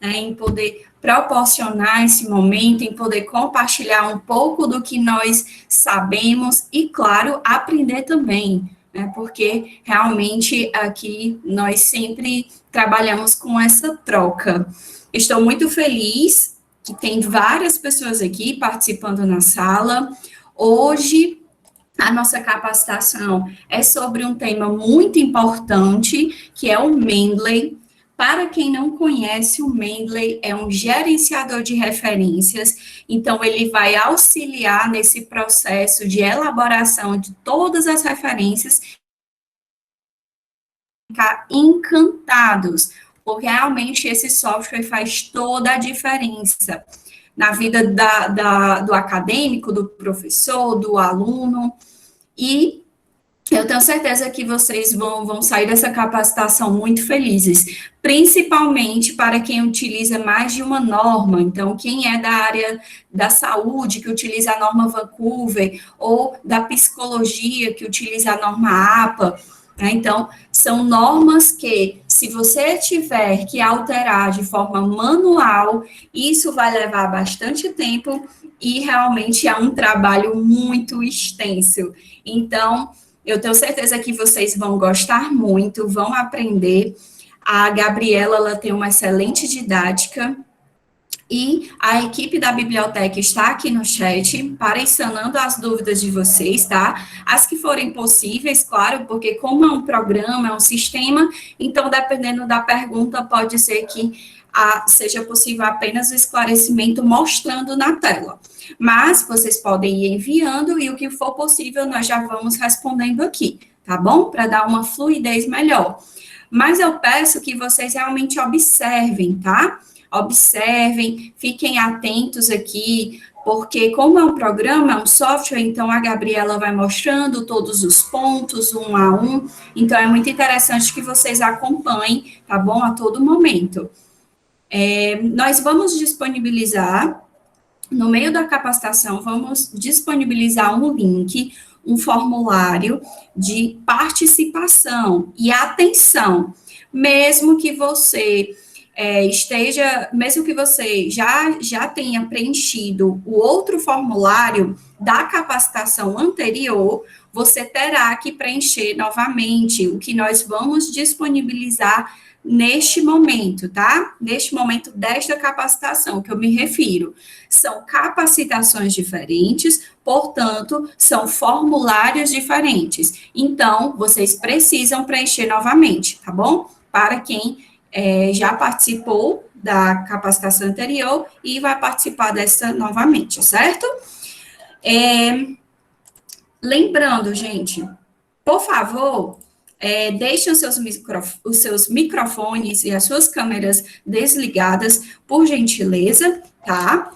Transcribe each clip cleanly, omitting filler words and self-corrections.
né, em poder proporcionar esse momento, em poder compartilhar um pouco do que nós sabemos e, claro, aprender também, né, porque realmente aqui nós sempre trabalhamos com essa troca. Estou muito feliz que tem várias pessoas aqui participando na sala. Hoje, a nossa capacitação é sobre um tema muito importante, que é o Mendeley. Para quem não conhece, o Mendeley é um gerenciador de referências, então ele vai auxiliar nesse processo de elaboração de todas as referências, ficar encantados, porque realmente esse software faz toda a diferença na vida do acadêmico, do professor, do aluno, e eu tenho certeza que vocês vão sair dessa capacitação muito felizes, principalmente para quem utiliza mais de uma norma. Então, quem é da área da saúde, que utiliza a norma Vancouver, ou da psicologia, que utiliza a norma APA, né? Então, são normas que, se você tiver que alterar de forma manual, isso vai levar bastante tempo e realmente é um trabalho muito extenso. Então, eu tenho certeza que vocês vão gostar muito, vão aprender. A Gabriela, ela tem uma excelente didática e a equipe da biblioteca está aqui no chat para ir sanando as dúvidas de vocês, tá? As que forem possíveis, claro, porque como é um programa, é um sistema, então, dependendo da pergunta, pode ser que seja possível apenas o esclarecimento mostrando na tela. Mas vocês podem ir enviando e o que for possível nós já vamos respondendo aqui, tá bom? Para dar uma fluidez melhor. Mas eu peço que vocês realmente observem, tá? Observem, fiquem atentos aqui, porque como é um programa, é um software, então a Gabriela vai mostrando todos os pontos, um a um, então é muito interessante que vocês acompanhem, tá bom? A todo momento. Nós vamos disponibilizar, no meio da capacitação, vamos disponibilizar um link, um formulário de participação e atenção, mesmo que você mesmo que você já tenha preenchido o outro formulário da capacitação anterior, você terá que preencher novamente, o que nós vamos disponibilizar neste momento, tá? Neste momento desta capacitação que eu me refiro. São capacitações diferentes, portanto, são formulários diferentes. Então, vocês precisam preencher novamente, tá bom? Para quem já participou da capacitação anterior e vai participar dessa novamente, certo? Lembrando, gente, por favor, deixem os seus microfones e as suas câmeras desligadas, por gentileza, tá?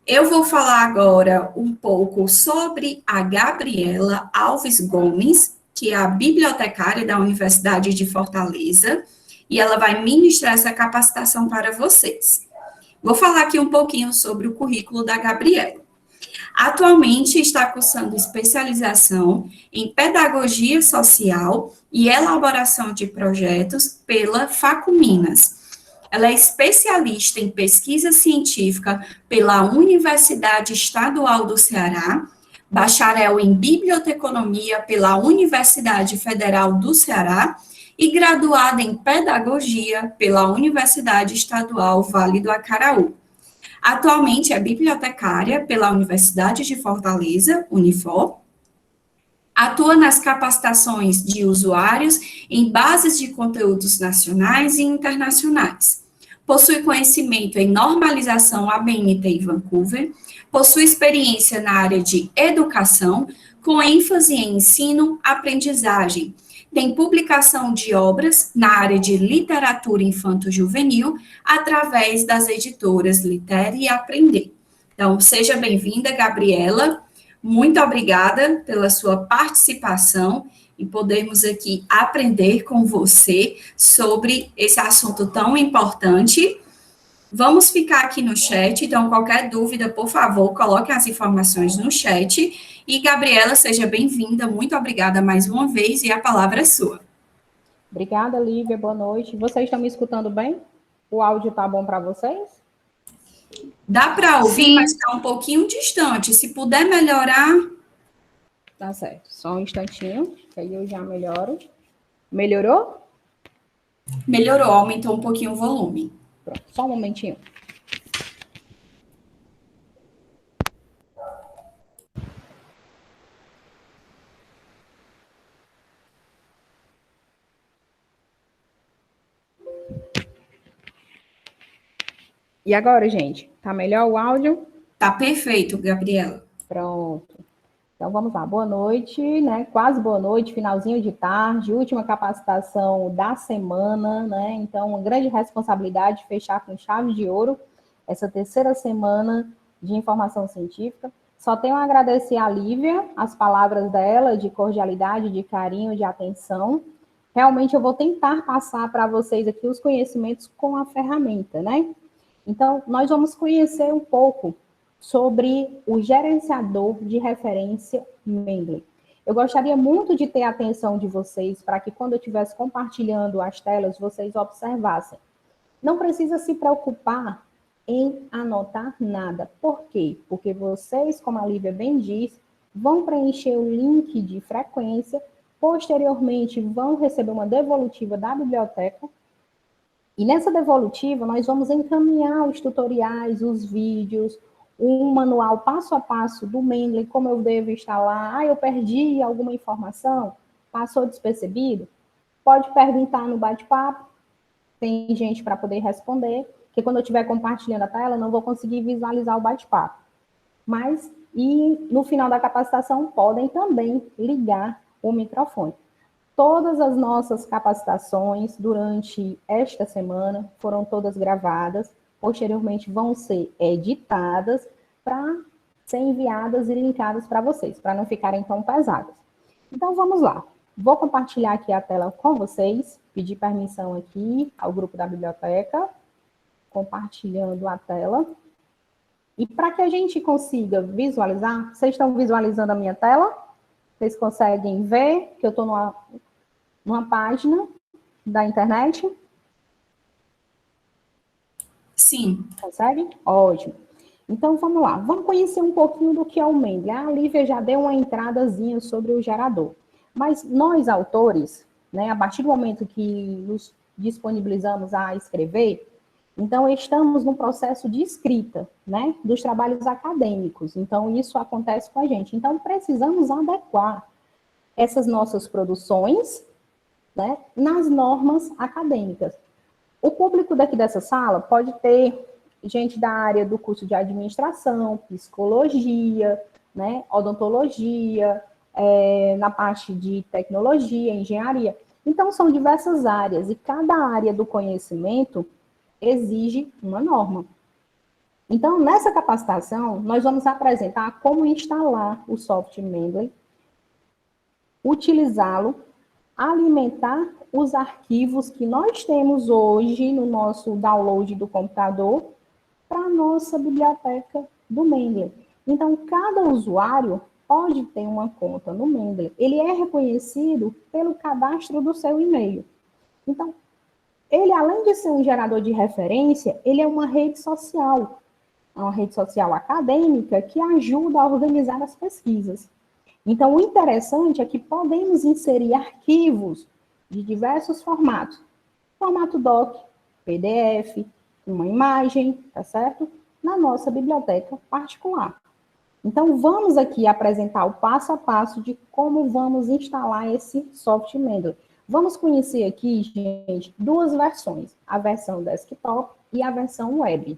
Eu vou falar agora um pouco sobre a Gabriela Alves Gomes, que é a bibliotecária da Universidade de Fortaleza, e ela vai ministrar essa capacitação para vocês. Vou falar aqui um pouquinho sobre o currículo da Gabriela. Atualmente está cursando especialização em Pedagogia Social e Elaboração de Projetos pela Facuminas. Ela é especialista em pesquisa científica pela Universidade Estadual do Ceará, bacharel em Biblioteconomia pela Universidade Federal do Ceará e graduada em Pedagogia pela Universidade Estadual Vale do Acaraú. Atualmente é bibliotecária pela Universidade de Fortaleza, Unifor. Atua nas capacitações de usuários em bases de conteúdos nacionais e internacionais. Possui conhecimento em normalização ABNT e Vancouver. Possui experiência na área de educação, com ênfase em ensino-aprendizagem. Tem publicação de obras na área de literatura infanto-juvenil através das editoras Litere e Aprender. Então, seja bem-vinda, Gabriela. Muito obrigada pela sua participação e podermos aqui aprender com você sobre esse assunto tão importante. Vamos ficar aqui no chat, então qualquer dúvida, por favor, coloque as informações no chat. E, Gabriela, seja bem-vinda, muito obrigada mais uma vez, e a palavra é sua. Obrigada, Lívia, boa noite. Vocês estão me escutando bem? O áudio tá bom para vocês? Dá para ouvir, mas está um pouquinho distante. Se puder melhorar. Tá certo. Só um instantinho, que aí eu já melhoro. Melhorou? Melhorou, aumentou um pouquinho o volume. Pronto, só um momentinho. E agora, gente? Tá melhor o áudio? Tá perfeito, Gabriela. Pronto. Então vamos lá. Boa noite, né? Quase boa noite, finalzinho de tarde, última capacitação da semana, né? Então, uma grande responsabilidade fechar com chave de ouro essa terceira semana de informação científica. Só tenho a agradecer a Lívia, as palavras dela de cordialidade, de carinho, de atenção. Realmente eu vou tentar passar para vocês aqui os conhecimentos com a ferramenta, né? Então, nós vamos conhecer um pouco sobre o gerenciador de referência Mendeley. Eu gostaria muito de ter a atenção de vocês para que quando eu estivesse compartilhando as telas, vocês observassem. Não precisa se preocupar em anotar nada. Por quê? Porque vocês, como a Lívia bem disse, vão preencher o link de frequência, posteriormente vão receber uma devolutiva da biblioteca. E nessa devolutiva, nós vamos encaminhar os tutoriais, os vídeos, um manual passo a passo do Mendeley, como eu devo instalar. Ah, eu perdi alguma informação? Passou despercebido? Pode perguntar no bate-papo. Tem gente para poder responder, porque quando eu estiver compartilhando a tela, eu não vou conseguir visualizar o bate-papo. Mas, e no final da capacitação, podem também ligar o microfone. Todas as nossas capacitações durante esta semana foram todas gravadas, posteriormente vão ser editadas para ser enviadas e linkadas para vocês, para não ficarem tão pesadas. Então vamos lá. Vou compartilhar aqui a tela com vocês, pedir permissão aqui ao grupo da biblioteca, compartilhando a tela. E para que a gente consiga visualizar, vocês estão visualizando a minha tela? Vocês conseguem ver que eu estou numa página da internet? Sim. Consegue? Ótimo. Então, vamos lá. Vamos conhecer um pouquinho do que é o Mendeley. A Lívia já deu uma entradazinha sobre o gerador. Mas nós, autores, né, a partir do momento que nos disponibilizamos a escrever, então estamos no processo de escrita, né, dos trabalhos acadêmicos. Então, isso acontece com a gente. Então, precisamos adequar essas nossas produções, né, nas normas acadêmicas. O público daqui dessa sala pode ter gente da área do curso de administração, psicologia, né, odontologia, na parte de tecnologia, engenharia. Então, são diversas áreas, e cada área do conhecimento exige uma norma. Então, nessa capacitação, nós vamos apresentar como instalar o software Mendeley, utilizá-lo, alimentar os arquivos que nós temos hoje no nosso download do computador para a nossa biblioteca do Mendeley. Então, cada usuário pode ter uma conta no Mendeley. Ele é reconhecido pelo cadastro do seu e-mail. Então, ele, além de ser um gerador de referência, ele é uma rede social acadêmica que ajuda a organizar as pesquisas. Então, o interessante é que podemos inserir arquivos de diversos formatos. Formato doc, PDF, uma imagem, tá certo? Na nossa biblioteca particular. Então, vamos aqui apresentar o passo a passo de como vamos instalar esse software Mendeley. Vamos conhecer aqui, gente, duas versões. A versão desktop e a versão web.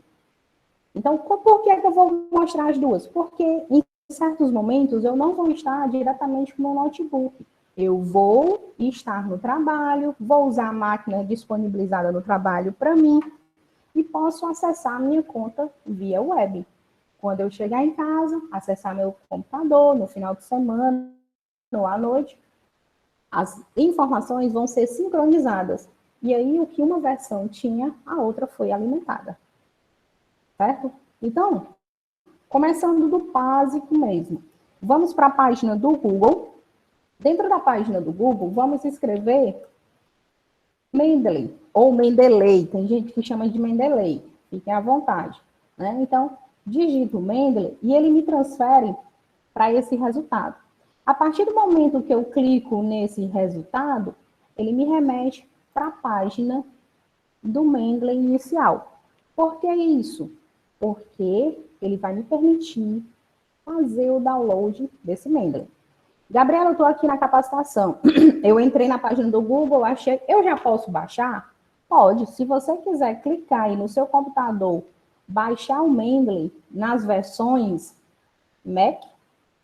Então, por que eu vou mostrar as duas? Porque em certos momentos eu não vou estar diretamente com o meu notebook. Eu vou estar no trabalho, vou usar a máquina disponibilizada no trabalho para mim e posso acessar a minha conta via web. Quando eu chegar em casa, acessar meu computador no final de semana ou à noite, as informações vão ser sincronizadas. E aí, o que uma versão tinha, a outra foi alimentada. Certo? Então, começando do básico mesmo. Vamos para a página do Google. Dentro da página do Google, vamos escrever Mendeley, ou Mendeley, tem gente que chama de Mendeley, fiquem à vontade, né? Então, digito Mendeley e ele me transfere para esse resultado. A partir do momento que eu clico nesse resultado, ele me remete para a página do Mendeley inicial. Por que isso? Porque ele vai me permitir fazer o download desse Mendeley. Gabriela, eu estou aqui na capacitação. Eu entrei na página do Google, achei. Eu já posso baixar? Pode. Se você quiser clicar aí no seu computador, baixar o Mendeley nas versões Mac,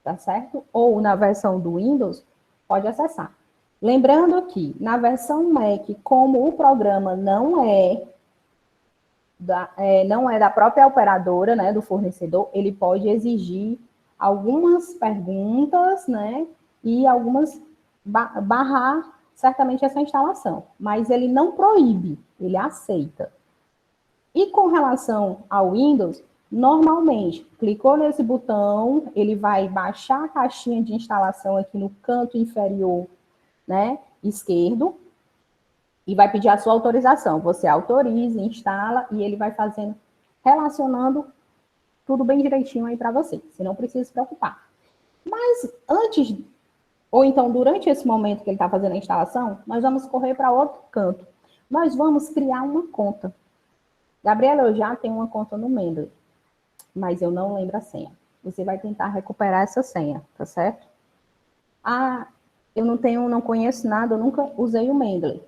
tá certo? Ou na versão do Windows, pode acessar. Lembrando que na versão Mac, como o programa não é da própria operadora, né, do fornecedor, ele pode exigir algumas perguntas, né, e algumas barrar certamente essa instalação, mas ele não proíbe, ele aceita. E com relação ao Windows, normalmente, clicou nesse botão, ele vai baixar a caixinha de instalação aqui no canto inferior, né, esquerdo, e vai pedir a sua autorização. Você autoriza, instala, e ele vai fazendo, relacionando tudo bem direitinho aí para você. Você não precisa se preocupar. Mas antes, ou então durante esse momento que ele está fazendo a instalação, nós vamos correr para outro canto. Nós vamos criar uma conta. Gabriela, eu já tenho uma conta no Mendeley, mas eu não lembro a senha. Você vai tentar recuperar essa senha, tá certo? Ah, eu não conheço nada, eu nunca usei o Mendeley.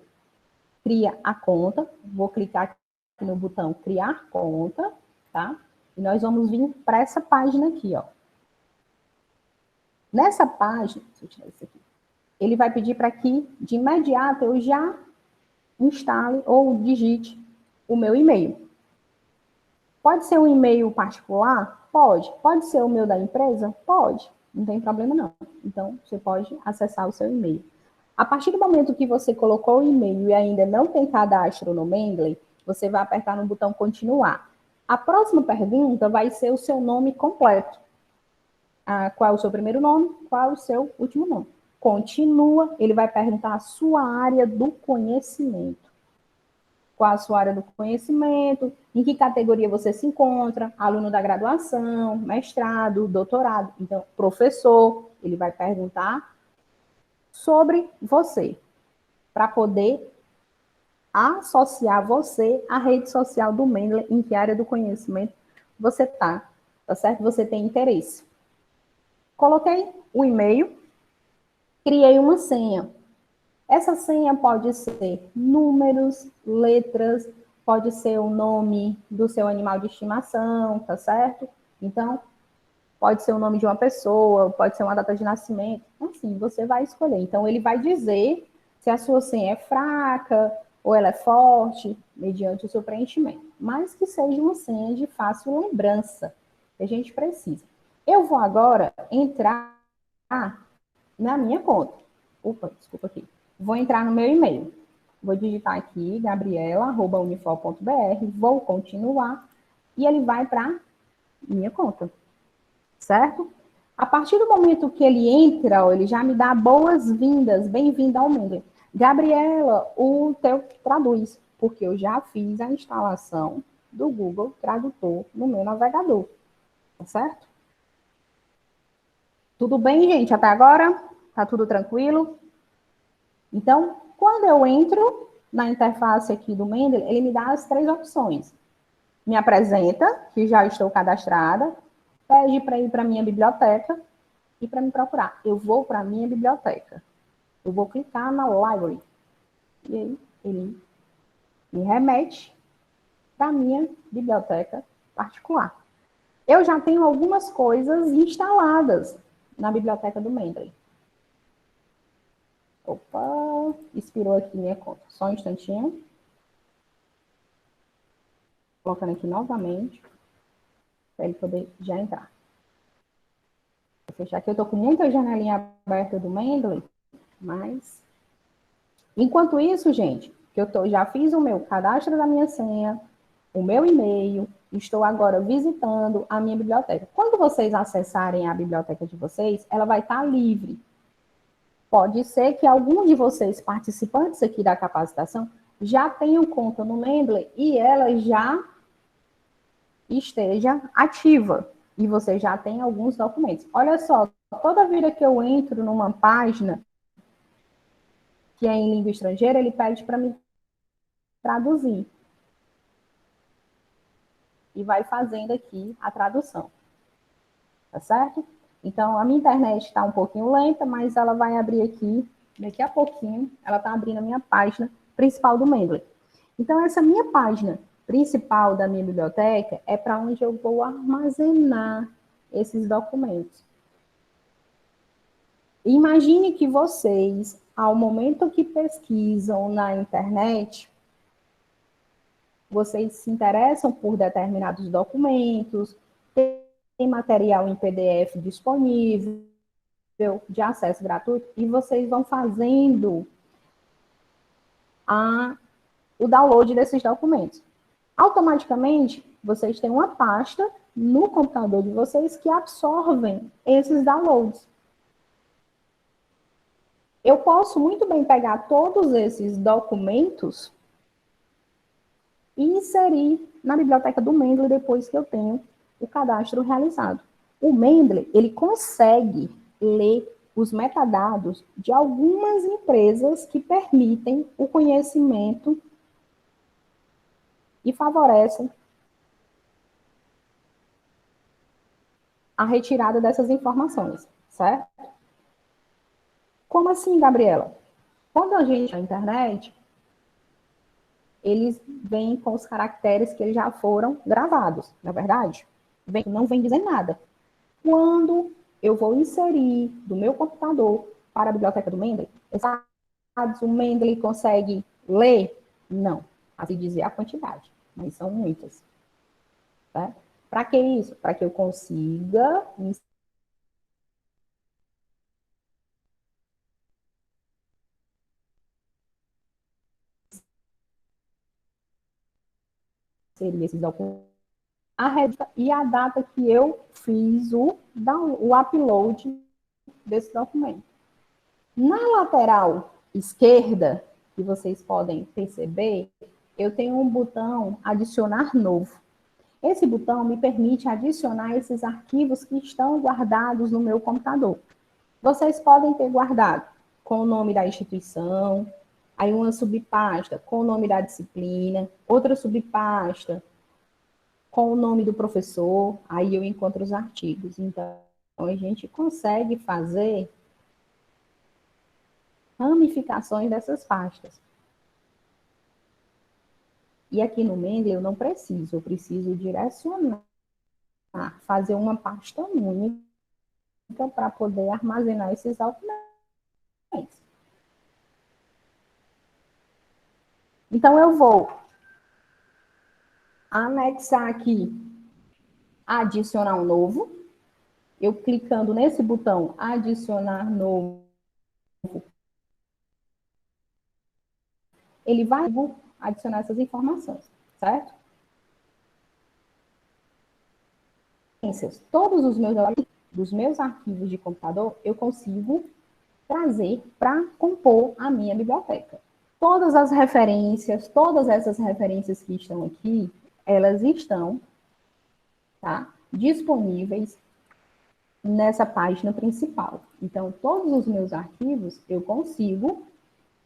Cria a conta, vou clicar aqui no botão criar conta, tá? E nós vamos vir para essa página aqui, ó. Nessa página, deixa eu tirar isso aqui, ele vai pedir para que, de imediato, eu já instale ou digite o meu e-mail. Pode ser um e-mail particular? Pode. Pode ser o meu da empresa? Pode. Não tem problema, não. Então, você pode acessar o seu e-mail. A partir do momento que você colocou o e-mail e ainda não tem cadastro no Mendeley, você vai apertar no botão continuar. A próxima pergunta vai ser o seu nome completo. Qual é o seu primeiro nome? Qual é o seu último nome? Continua, ele vai perguntar a sua área do conhecimento. Qual a sua área do conhecimento, em que categoria você se encontra, aluno da graduação, mestrado, doutorado. Então, professor, ele vai perguntar sobre você, para poder associar você à rede social do Mendeley, em que área do conhecimento você está, tá certo? Você tem interesse. Coloquei o e-mail, criei uma senha. Essa senha pode ser números, letras, pode ser o nome do seu animal de estimação, tá certo? Então, pode ser o nome de uma pessoa, pode ser uma data de nascimento. Assim, você vai escolher. Então, ele vai dizer se a sua senha é fraca ou ela é forte, mediante o seu preenchimento. Mas que seja uma senha de fácil lembrança, que a gente precisa. Eu vou agora entrar na minha conta. Opa, desculpa aqui. Vou entrar no meu e-mail. Vou digitar aqui, gabriela@unifol.br, vou continuar, e ele vai para minha conta, certo? A partir do momento que ele entra, ele já me dá boas-vindas, bem-vinda ao Mendeley. Gabriela, o teu traduz, porque eu já fiz a instalação do Google Tradutor no meu navegador, tá certo? Tudo bem, gente, até agora? Tá tudo tranquilo? Então, quando eu entro na interface aqui do Mendeley, ele me dá as 3 opções. Me apresenta, que já estou cadastrada, pede para ir para a minha biblioteca e para me procurar. Eu vou para a minha biblioteca. Eu vou clicar na Library. E aí, ele me remete para a minha biblioteca particular. Eu já tenho algumas coisas instaladas na biblioteca do Mendeley. Opa, expirou aqui minha conta. Só um instantinho. Colocando aqui novamente, para ele poder já entrar. Vou fechar aqui, eu estou com muita janelinha aberta do Mendeley, mas... Enquanto isso, gente, que já fiz o meu cadastro da minha senha, o meu e-mail, estou agora visitando a minha biblioteca. Quando vocês acessarem a biblioteca de vocês, ela vai estar livre. Pode ser que algum de vocês, participantes aqui da capacitação, já tenham conta no Mendeley e ela já esteja ativa e você já tem alguns documentos. Olha só, toda vida que eu entro numa página que é em língua estrangeira, ele pede para me traduzir. E vai fazendo aqui a tradução. Tá certo? Então, a minha internet está um pouquinho lenta, mas ela vai abrir aqui, daqui a pouquinho, ela está abrindo a minha página principal do Mendeley. Então, essa minha página principal da minha biblioteca é para onde eu vou armazenar esses documentos. Imagine que vocês, ao momento que pesquisam na internet, vocês se interessam por determinados documentos, tem material em PDF disponível, de acesso gratuito, e vocês vão fazendo o download desses documentos. Automaticamente, vocês têm uma pasta no computador de vocês que absorvem esses downloads. Eu posso muito bem pegar todos esses documentos e inserir na biblioteca do Mendeley depois que eu tenho o cadastro realizado. O Mendeley, ele consegue ler os metadados de algumas empresas que permitem o conhecimento e favorecem a retirada dessas informações, certo? Como assim, Gabriela? Quando a gente na internet, eles vêm com os caracteres que eles já foram gravados, na verdade? Não vem dizer nada. Quando eu vou inserir do meu computador para a biblioteca do Mendeley, o Mendeley consegue ler? Não. Assim dizer a quantidade, mas são muitas. Tá? Para que isso? Para que eu consiga inserir esses documentos, a revista e a data que eu fiz o upload desse documento. Na lateral esquerda, que vocês podem perceber, eu tenho um botão adicionar novo. Esse botão me permite adicionar esses arquivos que estão guardados no meu computador. Vocês podem ter guardado com o nome da instituição, aí uma subpasta com o nome da disciplina, outra subpasta com o nome do professor, aí eu encontro os artigos. Então, a gente consegue fazer ramificações dessas pastas. E aqui no Mendeley eu não preciso, eu preciso direcionar, fazer uma pasta única para poder armazenar esses documentos. Então, eu vou anexar aqui, adicionar um novo. Eu clicando nesse botão, adicionar novo, ele vai adicionar essas informações, certo? Todos os meus arquivos de computador, eu consigo trazer para compor a minha biblioteca. Todas essas referências que estão aqui, elas estão, tá, disponíveis nessa página principal. Então, todos os meus arquivos eu consigo,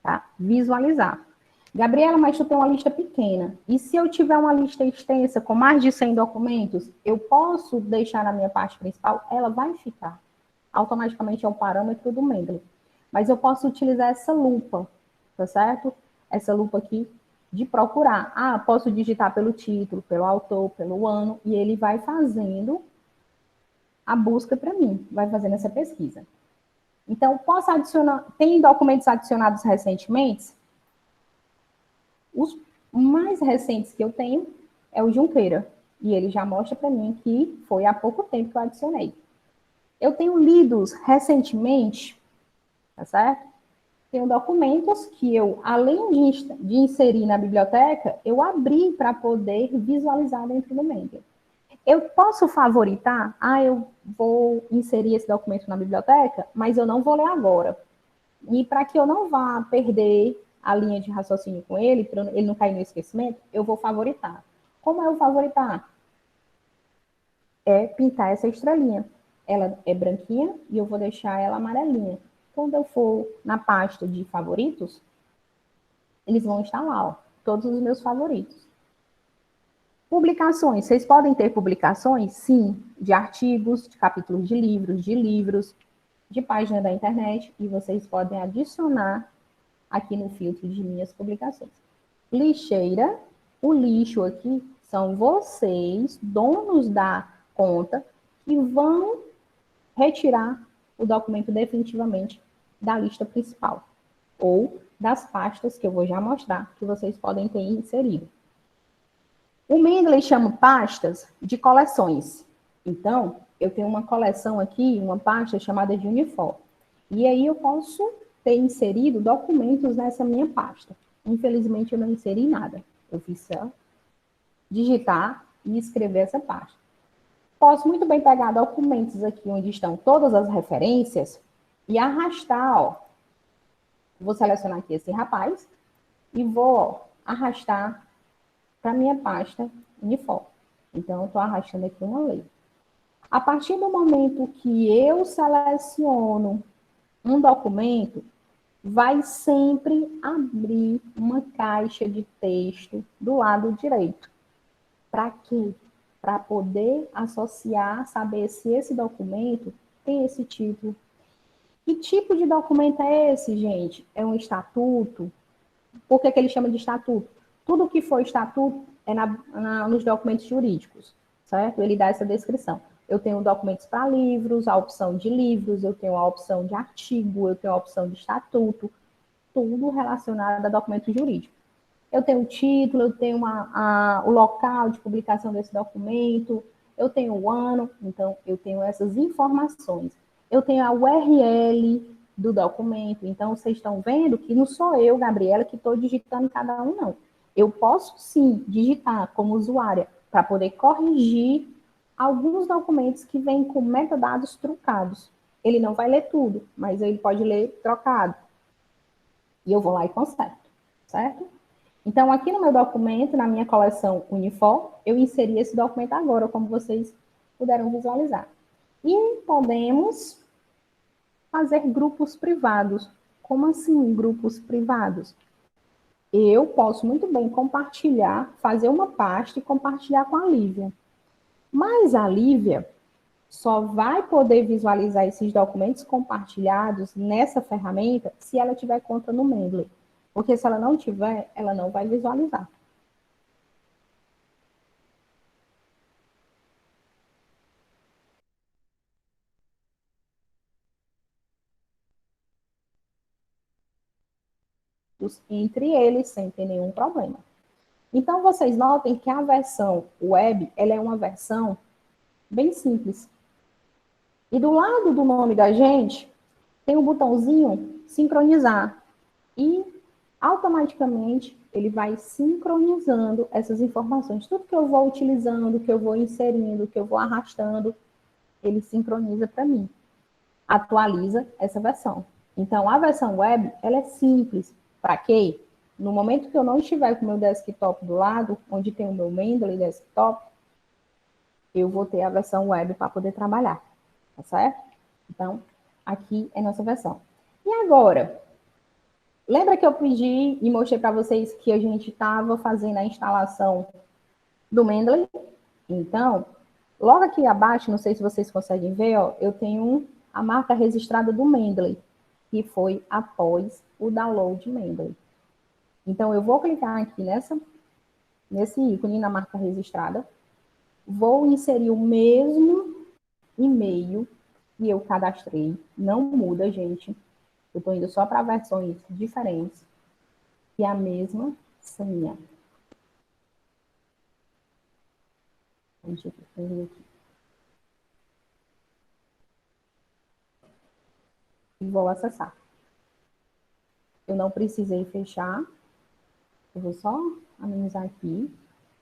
tá, visualizar. Gabriela, mas tu tem uma lista pequena. E se eu tiver uma lista extensa com mais de 100 documentos, eu posso deixar na minha parte principal? Ela vai ficar. Automaticamente é um parâmetro do Mendeley. Mas eu posso utilizar essa lupa, tá certo? Essa lupa aqui de procurar. Ah, posso digitar pelo título, pelo autor, pelo ano, e ele vai fazendo a busca para mim, vai fazendo essa pesquisa. Então, posso adicionar, tem documentos adicionados recentemente? Os mais recentes que eu tenho é o Junqueira, e ele já mostra para mim que foi há pouco tempo que eu adicionei. Eu tenho lidos recentemente, tá certo? Tenho documentos que eu, além de inserir na biblioteca, eu abri para poder visualizar dentro do Mendeley. Eu posso favoritar? Ah, eu vou inserir esse documento na biblioteca, mas eu não vou ler agora. E para que eu não vá perder a linha de raciocínio com ele, para ele não cair no esquecimento, eu vou favoritar. Como é o favoritar? É pintar essa estrelinha. Ela é branquinha e eu vou deixar ela amarelinha. Quando eu for na pasta de favoritos, eles vão estar lá, ó, todos os meus favoritos. Publicações. Vocês podem ter publicações? Sim, de artigos, de capítulos de livros, de página da internet, e vocês podem adicionar aqui no filtro de minhas publicações. Lixeira, o lixo aqui são vocês, donos da conta, que vão retirar o documento definitivamente da lista principal, ou das pastas que eu vou já mostrar, que vocês podem ter inserido. O Mendeley chama pastas de coleções. Então, eu tenho uma coleção aqui, uma pasta chamada de Unifor. E aí eu posso ter inserido documentos nessa minha pasta. Infelizmente, eu não inseri nada. Eu fiz só digitar e escrever essa pasta. Posso muito bem pegar documentos aqui onde estão todas as referências e arrastar, ó. Vou selecionar aqui esse rapaz e vou, ó, arrastar para minha pasta Unifor. Então, eu estou arrastando aqui uma lei. A partir do momento que eu seleciono um documento, vai sempre abrir uma caixa de texto do lado direito. Para quê? Para poder associar, saber se esse documento tem esse título. Que tipo de documento é esse, gente? É um estatuto? Por que ele chama de estatuto? Tudo que for estatuto é nos documentos jurídicos, certo? Ele dá essa descrição. Eu tenho documentos para livros, a opção de livros, eu tenho a opção de artigo, eu tenho a opção de estatuto, tudo relacionado a documento jurídico. Eu tenho o título, eu tenho o local de publicação desse documento, eu tenho o ano, então eu tenho essas informações. Eu tenho a URL do documento, então vocês estão vendo que não sou eu, Gabriela, que estou digitando cada um, não. Eu posso sim digitar como usuária para poder corrigir alguns documentos que vêm com metadados trucados. Ele não vai ler tudo, mas ele pode ler trocado. E eu vou lá e conserto, certo? Então, aqui no meu documento, na minha coleção Unifor, eu inseri esse documento agora, como vocês puderam visualizar. E podemos fazer grupos privados. Como assim, grupos privados? Eu posso muito bem compartilhar, fazer uma pasta e compartilhar com a Lívia. Mas a Lívia só vai poder visualizar esses documentos compartilhados nessa ferramenta se ela tiver conta no Mendeley. Porque se ela não tiver, ela não vai visualizar. Entre eles, sem ter nenhum problema. Então, vocês notem que a versão web, ela é uma versão bem simples. E do lado do nome da gente, tem um botãozinho sincronizar. E automaticamente ele vai sincronizando essas informações. Tudo que eu vou utilizando, que eu vou inserindo, que eu vou arrastando, ele sincroniza para mim. Atualiza essa versão. Então, a versão web, ela é simples. Para quê? No momento que eu não estiver com o meu desktop do lado, onde tem o meu Mendeley desktop, eu vou ter a versão web para poder trabalhar. Tá certo? Então, aqui é nossa versão. E agora, lembra que eu pedi e mostrei para vocês que a gente estava fazendo a instalação do Mendeley? Então, logo aqui abaixo, não sei se vocês conseguem ver, ó, eu tenho a marca registrada do Mendeley, que foi após o download Mendeley. Então, eu vou clicar aqui nesse ícone na marca registrada, vou inserir o mesmo e-mail que eu cadastrei, não muda, gente. Eu estou indo só para versões diferentes e a mesma senha. Deixa eu fazer aqui. E vou acessar. Eu não precisei fechar. Eu vou só amenizar aqui.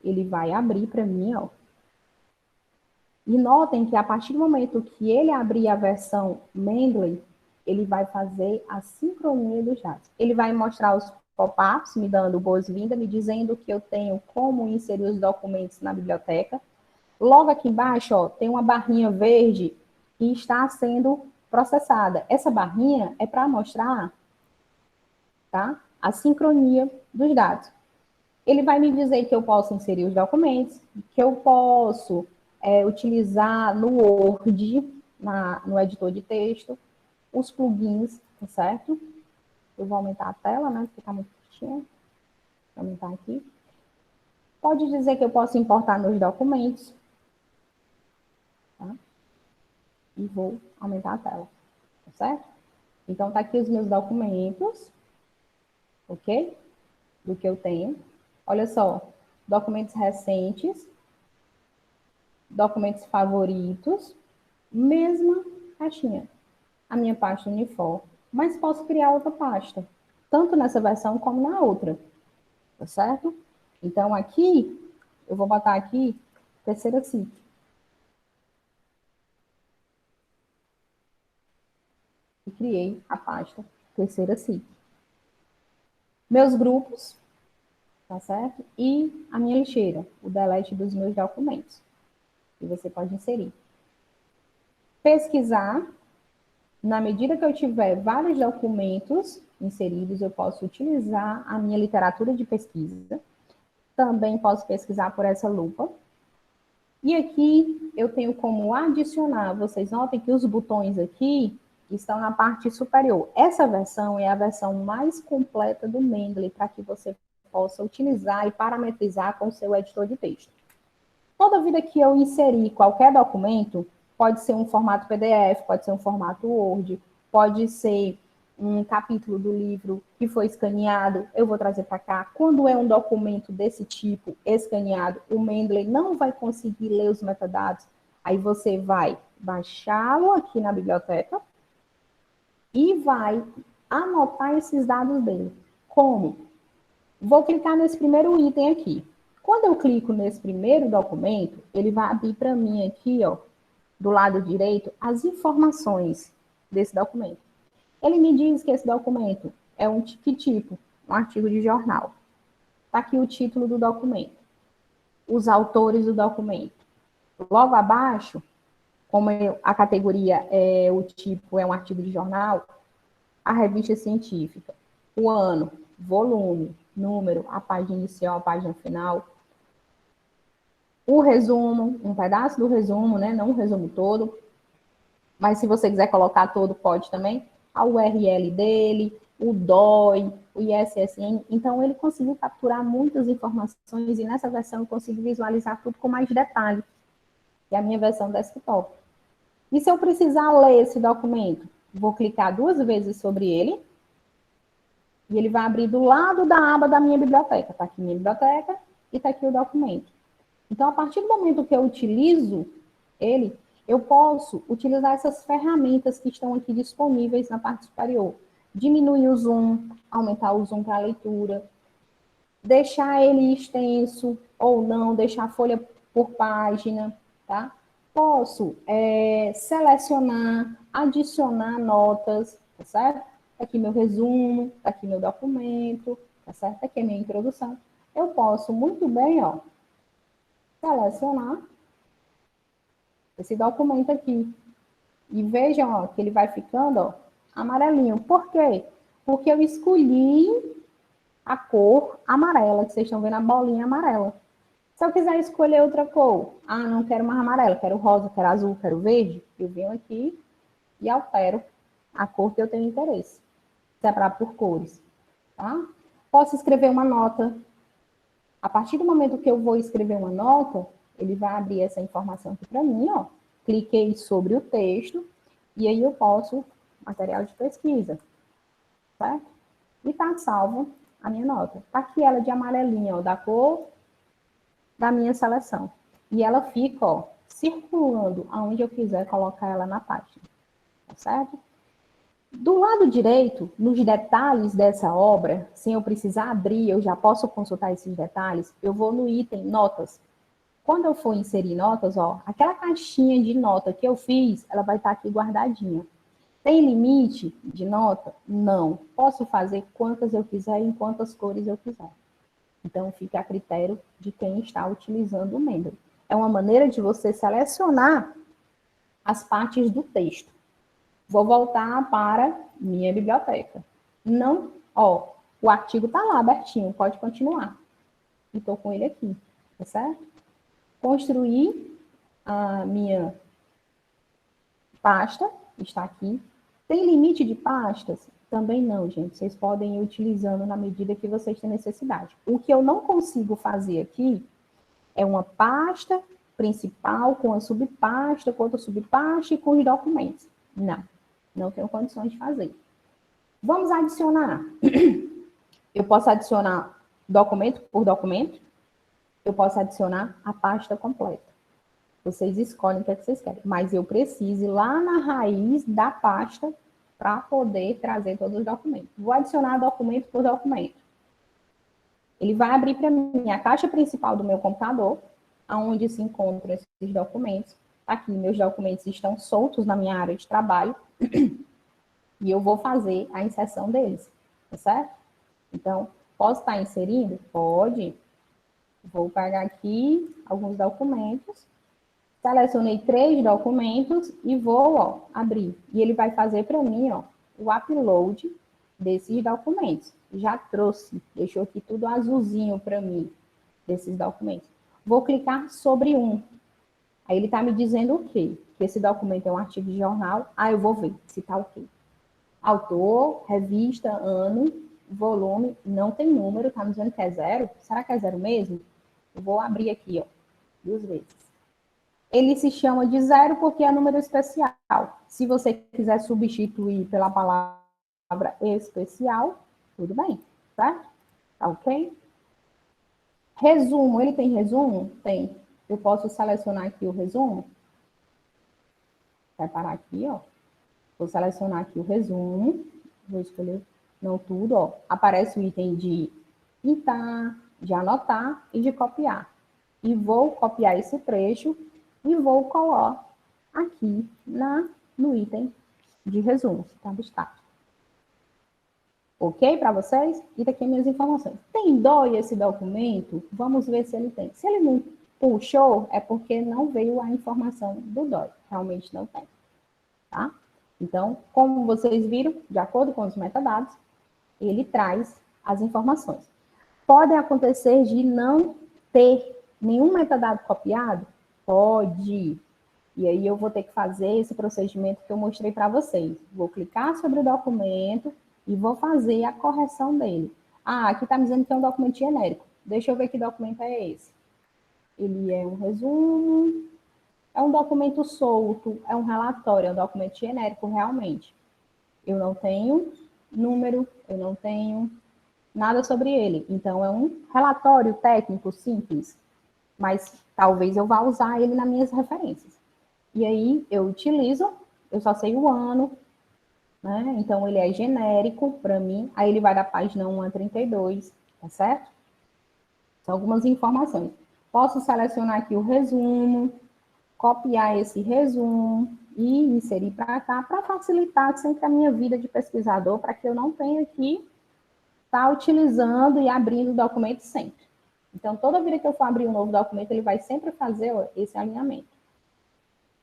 Ele vai abrir para mim, ó. E notem que a partir do momento que ele abrir a versão Mendeley, ele vai fazer a sincronia dos dados. Ele vai mostrar os pop-ups me dando boas-vindas, me dizendo que eu tenho como inserir os documentos na biblioteca. Logo aqui embaixo, ó, tem uma barrinha verde que está sendo processada. Essa barrinha é para mostrar, tá, a sincronia dos dados. Ele vai me dizer que eu posso inserir os documentos, que eu posso utilizar no Word, no editor de texto, os plugins, tá certo? Eu vou aumentar a tela, né? Porque está muito pequena. Vou aumentar aqui. Pode dizer que eu posso importar meus documentos. Tá? E vou aumentar a tela. Tá certo? Então, tá aqui os meus documentos. Ok? Do que eu tenho. Olha só. Documentos recentes. Documentos favoritos. Mesma caixinha. A minha pasta uniforme. Mas posso criar outra pasta. Tanto nessa versão como na outra. Tá certo? Então, aqui, eu vou botar aqui, terceira SIC. E criei a pasta terceira SIC. Meus grupos, tá certo? E a minha lixeira, o delete dos meus documentos. Que você pode inserir. Pesquisar. Na medida que eu tiver vários documentos inseridos, eu posso utilizar a minha literatura de pesquisa. Também posso pesquisar por essa lupa. E aqui eu tenho como adicionar. Vocês notem que os botões aqui estão na parte superior. Essa versão é a versão mais completa do Mendeley para que você possa utilizar e parametrizar com o seu editor de texto. Toda vida que eu inserir qualquer documento, pode ser um formato PDF, pode ser um formato Word, pode ser um capítulo do livro que foi escaneado, eu vou trazer para cá. Quando é um documento desse tipo, escaneado, o Mendeley não vai conseguir ler os metadados. Aí você vai baixá-lo aqui na biblioteca e vai anotar esses dados dele. Como? Vou clicar nesse primeiro item aqui. Quando eu clico nesse primeiro documento, ele vai abrir para mim aqui, ó, do lado direito, as informações desse documento. Ele me diz que esse documento é que tipo? Um artigo de jornal. Está aqui o título do documento. Os autores do documento. Logo abaixo, como a categoria é o tipo, é um artigo de jornal, a revista científica, o ano, volume, número, a página inicial, a página final, o resumo, um pedaço do resumo, né? Não o resumo todo, mas se você quiser colocar todo, pode também. A URL dele, o DOI, o ISSN. Então, ele conseguiu capturar muitas informações e nessa versão eu consigo visualizar tudo com mais detalhe, que é a minha versão desktop. E se eu precisar ler esse documento, vou clicar 2 vezes sobre ele e ele vai abrir do lado da aba da minha biblioteca. Está aqui minha biblioteca e está aqui o documento. Então, a partir do momento que eu utilizo ele, eu posso utilizar essas ferramentas que estão aqui disponíveis na parte superior. Diminuir o zoom, aumentar o zoom para a leitura, deixar ele extenso ou não, deixar a folha por página, tá? Posso selecionar, adicionar notas, tá certo? Tá aqui meu resumo, tá aqui meu documento, tá certo? Tá aqui a minha introdução. Eu posso muito bem, ó, selecionar esse documento aqui. E vejam, ó, que ele vai ficando, ó, amarelinho. Por quê? Porque eu escolhi a cor amarela, que vocês estão vendo a bolinha amarela. Se eu quiser escolher outra cor, não quero mais amarelo, quero rosa, quero azul, quero verde, eu venho aqui e altero a cor que eu tenho interesse. Separar por cores, tá? Posso escrever uma nota. A partir do momento que eu vou escrever uma nota, ele vai abrir essa informação aqui para mim, ó. Cliquei sobre o texto e aí eu posso material de pesquisa, certo? E tá salvo a minha nota. Tá aqui ela de amarelinha, ó, da cor da minha seleção. E ela fica, ó, circulando aonde eu quiser colocar ela na página, tá certo? Do lado direito, nos detalhes dessa obra, sem eu precisar abrir, eu já posso consultar esses detalhes, eu vou no item notas. Quando eu for inserir notas, ó, aquela caixinha de nota que eu fiz, ela vai estar aqui guardadinha. Tem limite de nota? Não. Posso fazer quantas eu quiser, em quantas cores eu quiser. Então, fica a critério de quem está utilizando o Mendeley. É uma maneira de você selecionar as partes do texto. Vou voltar para minha biblioteca. Não, ó, o artigo está lá abertinho, pode continuar. E estou com ele aqui, tá certo? Construir a minha pasta, está aqui. Tem limite de pastas? Também não, gente. Vocês podem ir utilizando na medida que vocês têm necessidade. O que eu não consigo fazer aqui é uma pasta principal com a subpasta, com outra subpasta e com os documentos. Não tenho condições de fazer. Vamos adicionar. Eu posso adicionar documento por documento. Eu posso adicionar a pasta completa. Vocês escolhem o que vocês querem. Mas eu preciso ir lá na raiz da pasta para poder trazer todos os documentos. Vou adicionar documento por documento. Ele vai abrir para mim a caixa principal do meu computador, onde se encontram esses documentos. Aqui, meus documentos estão soltos na minha área de trabalho. E eu vou fazer a inserção deles, tá certo? Então, posso estar inserindo? Pode. Vou pegar aqui alguns documentos. Selecionei 3 documentos e vou, ó, abrir. E ele vai fazer para mim, ó, o upload desses documentos. Já trouxe, deixou aqui tudo azulzinho para mim, desses documentos. Vou clicar sobre um. Aí ele está me dizendo o quê? Que esse documento é um artigo de jornal. Eu vou ver se está ok. Autor, revista, ano, volume, não tem número, está me dizendo que é 0. Será que é 0 mesmo? Eu vou abrir aqui, ó, 2 vezes. Ele se chama de 0 porque é número especial. Se você quiser substituir pela palavra especial, tudo bem, certo? Tá ok? Resumo, ele tem resumo? Tem. Eu posso selecionar aqui o resumo. Vai parar aqui, ó. Vou selecionar aqui o resumo. Vou escolher, não tudo, ó. Aparece o item de pintar, de anotar e de copiar. E vou copiar esse trecho e vou colar aqui no item de resumo, tá abstrato. Ok para vocês? E daqui minhas informações. Tem DOI esse documento? Vamos ver se ele tem. Se ele não puxou, é porque não veio a informação do DOI. Realmente não tem. Tá? Então, como vocês viram, de acordo com os metadados, ele traz as informações. Pode acontecer de não ter nenhum metadado copiado? Pode. E aí eu vou ter que fazer esse procedimento que eu mostrei para vocês. Vou clicar sobre o documento e vou fazer a correção dele. Aqui está me dizendo que é um documento genérico. Deixa eu ver que documento é esse. Ele é um resumo, é um documento solto, é um relatório, é um documento genérico realmente. Eu não tenho número, eu não tenho nada sobre ele. Então, é um relatório técnico simples, mas talvez eu vá usar ele nas minhas referências. E aí, eu utilizo, eu só sei o ano, né? Então, ele é genérico para mim. Aí, ele vai da página 1 a 32, tá certo? São algumas informações. Posso selecionar aqui o resumo, copiar esse resumo e inserir para cá, para facilitar sempre a minha vida de pesquisador, para que eu não tenha que estar utilizando e abrindo o documento sempre. Então, toda vida que eu for abrir um novo documento, ele vai sempre fazer esse alinhamento.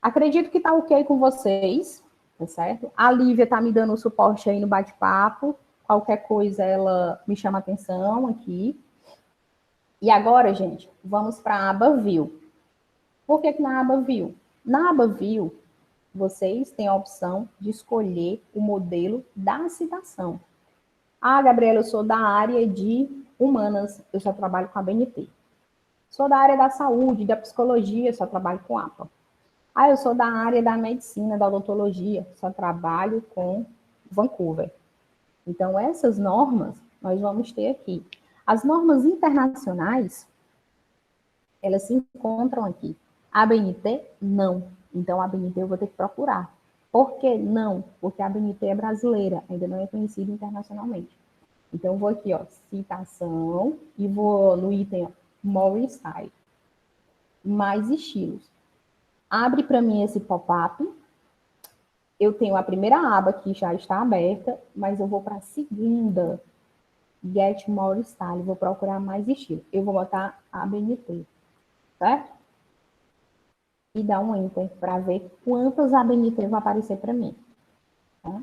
Acredito que está ok com vocês, tá certo? A Lívia está me dando suporte aí no bate-papo. Qualquer coisa, ela me chama atenção aqui. E agora, gente, vamos para a aba View. Por que na aba View? Na aba View, vocês têm a opção de escolher o modelo da citação. Gabriela, eu sou da área de humanas, eu só trabalho com a BNT. Sou da área da saúde, da psicologia, só trabalho com APA. Eu sou da área da medicina, da odontologia, só trabalho com Vancouver. Então, essas normas nós vamos ter aqui. As normas internacionais, elas se encontram aqui. A ABNT, não. Então, a ABNT eu vou ter que procurar. Por que não? Porque a ABNT é brasileira, ainda não é conhecida internacionalmente. Então, eu vou aqui, ó, citação, e vou no item, ó, More Style. Mais estilos. Abre para mim esse pop-up. Eu tenho a primeira aba que já está aberta, mas eu vou para a segunda, Get More Style, vou procurar mais estilo. Eu vou botar ABNT, certo? E dar um Enter para ver quantas ABNT vão aparecer para mim. Tá?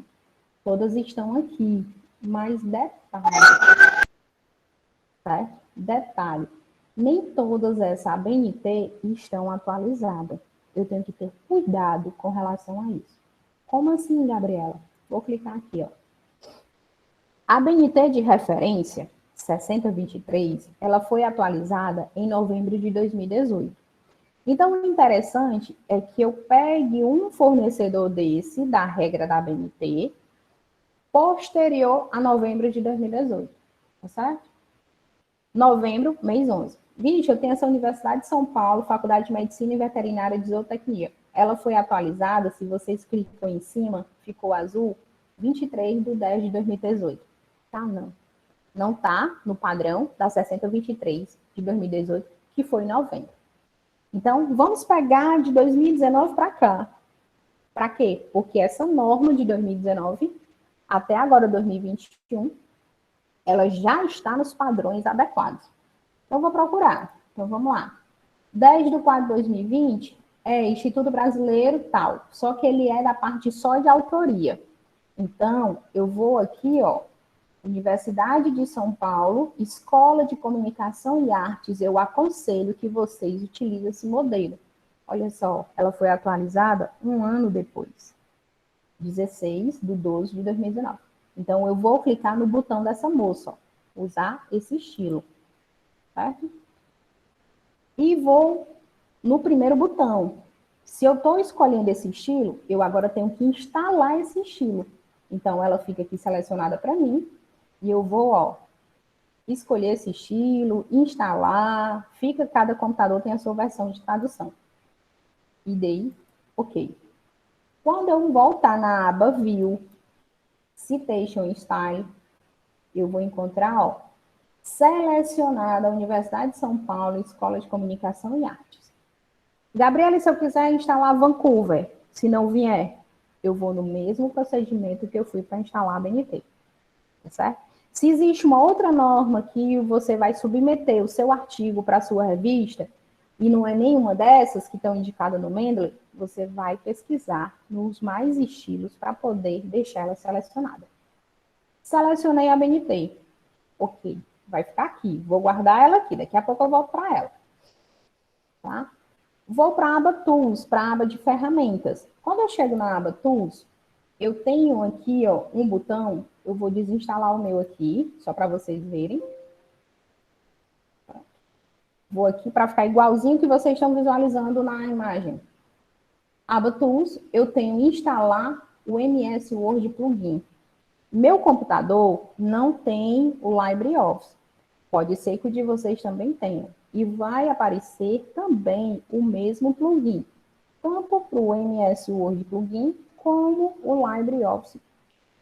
Todas estão aqui, mas detalhe, certo? Detalhe, nem todas essas ABNT estão atualizadas. Eu tenho que ter cuidado com relação a isso. Como assim, Gabriela? Vou clicar aqui, ó. A ABNT de referência 6023, ela foi atualizada em novembro de 2018. Então, o interessante é que eu pegue um fornecedor desse, da regra da ABNT, posterior a novembro de 2018, tá certo? Novembro, mês 11. Vixe, eu tenho essa Universidade de São Paulo, Faculdade de Medicina e Veterinária de Zootecnia. Ela foi atualizada, se vocês clicam em cima, ficou azul, 23/10/2018. Tá, não. Não tá no padrão da 6023 de 2018, que foi em novembro. Então, vamos pegar de 2019 para cá. Para quê? Porque essa norma de 2019 até agora 2021, ela já está nos padrões adequados. Então, vou procurar. Então, vamos lá. 10/4/2020 é Instituto Brasileiro tal, só que ele é da parte só de autoria. Então, eu vou aqui, ó, Universidade de São Paulo, Escola de Comunicação e Artes, eu aconselho que vocês utilizem esse modelo. Olha só, ela foi atualizada um ano depois, 16/12/2019. Então, eu vou clicar no botão dessa moça, ó, usar esse estilo, certo? E vou no primeiro botão. Se eu estou escolhendo esse estilo, eu agora tenho que instalar esse estilo. Então, ela fica aqui selecionada para mim, e eu vou, ó, escolher esse estilo, instalar, cada computador tem a sua versão de tradução. E dei OK. Quando eu voltar na aba View, Citation Style, eu vou encontrar, ó, selecionada a Universidade de São Paulo, Escola de Comunicação e Artes. Gabriela, se eu quiser instalar Vancouver, se não vier, eu vou no mesmo procedimento que eu fui para instalar a BNT, tá certo? Se existe uma outra norma que você vai submeter o seu artigo para a sua revista, e não é nenhuma dessas que estão indicadas no Mendeley, você vai pesquisar nos mais estilos para poder deixar ela selecionada. Selecionei a BNT. OK, vai ficar aqui. Vou guardar ela aqui, daqui a pouco eu volto para ela. Tá? Vou para a aba Tools, para a aba de ferramentas. Quando eu chego na aba Tools, eu tenho aqui, ó, um botão, eu vou desinstalar o meu aqui, só para vocês verem. Vou aqui para ficar igualzinho que vocês estão visualizando na imagem. Aba Tools, eu tenho instalar o MS Word Plugin. Meu computador não tem o LibreOffice. Pode ser que o de vocês também tenha. E vai aparecer também o mesmo plugin, tanto para o MS Word Plugin como o LibreOffice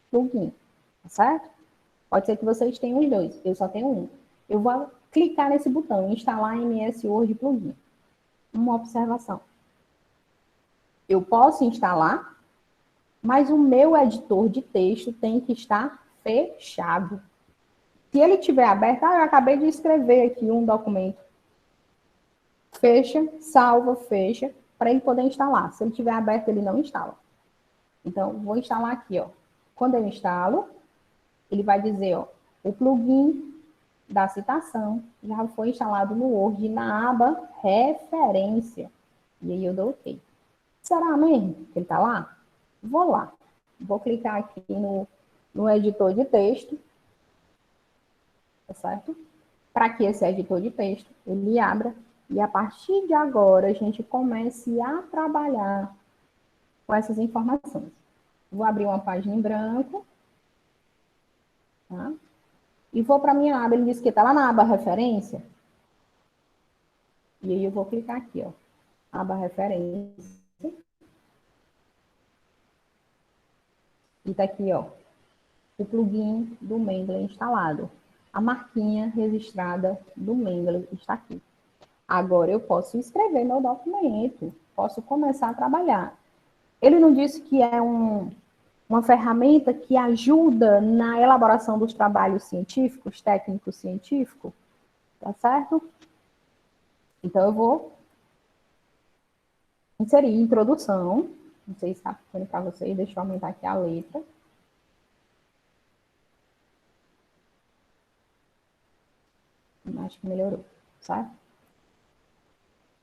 Plugin, tá certo? Pode ser que vocês tenham os dois, eu só tenho um. Eu vou clicar nesse botão, instalar MS Word Plugin. Uma observação. Eu posso instalar, mas o meu editor de texto tem que estar fechado. Se ele estiver aberto, eu acabei de escrever aqui um documento. Fecha, salva, fecha, para ele poder instalar. Se ele estiver aberto, ele não instala. Então, vou instalar aqui, ó. Quando eu instalo, ele vai dizer, ó, o plugin da citação já foi instalado no Word na aba referência. E aí eu dou OK. Será mesmo que ele está lá? Vou lá. Vou clicar aqui no editor de texto. Tá certo? Para que esse editor de texto, ele abra e a partir de agora a gente comece a trabalhar com essas informações. Vou abrir uma página em branco, tá? E vou para a minha aba, ele diz que está lá na aba referência. E aí eu vou clicar aqui, ó, aba referência. E tá aqui, ó, o plugin do Mendeley instalado. A marquinha registrada do Mendeley está aqui. Agora eu posso escrever meu documento, posso começar a trabalhar. Ele não disse que é uma ferramenta que ajuda na elaboração dos trabalhos científicos, técnicos científicos, tá certo? Então, eu vou inserir introdução. Não sei se está ficando para vocês, deixa eu aumentar aqui a letra. Acho que melhorou, certo?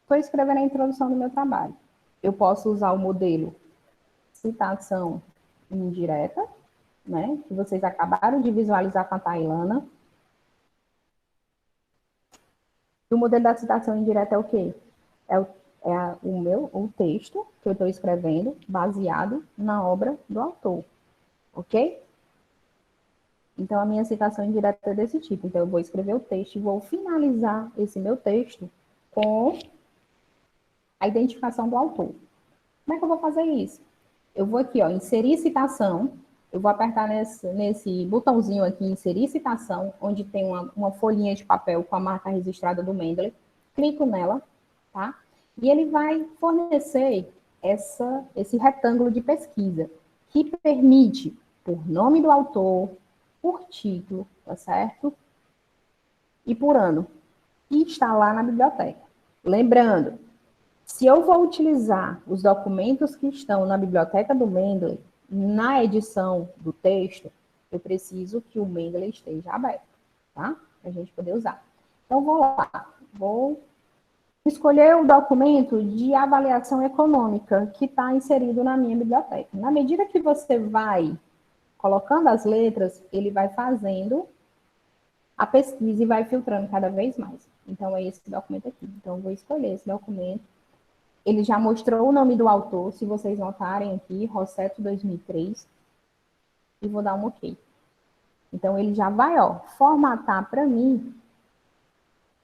Estou escrevendo a introdução do meu trabalho. Eu posso usar o modelo citação indireta, né? Que vocês acabaram de visualizar com a Tailana. E o modelo da citação indireta é o quê? O texto que eu estou escrevendo baseado na obra do autor, ok? Então, a minha citação indireta é desse tipo. Então, eu vou escrever o texto e vou finalizar esse meu texto com a identificação do autor. Como é que eu vou fazer isso? Eu vou aqui, ó, inserir citação. Eu vou apertar nesse botãozinho aqui, inserir citação, onde tem uma folhinha de papel com a marca registrada do Mendeley. Clico nela, tá? E ele vai fornecer esse retângulo de pesquisa, que permite, por nome do autor, por título, tá certo? E por ano, que está lá na biblioteca. Lembrando, se eu vou utilizar os documentos que estão na biblioteca do Mendeley, na edição do texto, eu preciso que o Mendeley esteja aberto, tá? Para a gente poder usar. Então, vou lá, vou escolher o documento de avaliação econômica que está inserido na minha biblioteca. Na medida que você vai colocando as letras, ele vai fazendo a pesquisa e vai filtrando cada vez mais. Então, é esse documento aqui. Então, eu vou escolher esse documento. Ele já mostrou o nome do autor, se vocês notarem aqui, Rosseto 2003. E vou dar um OK. Então, ele já vai, ó, formatar para mim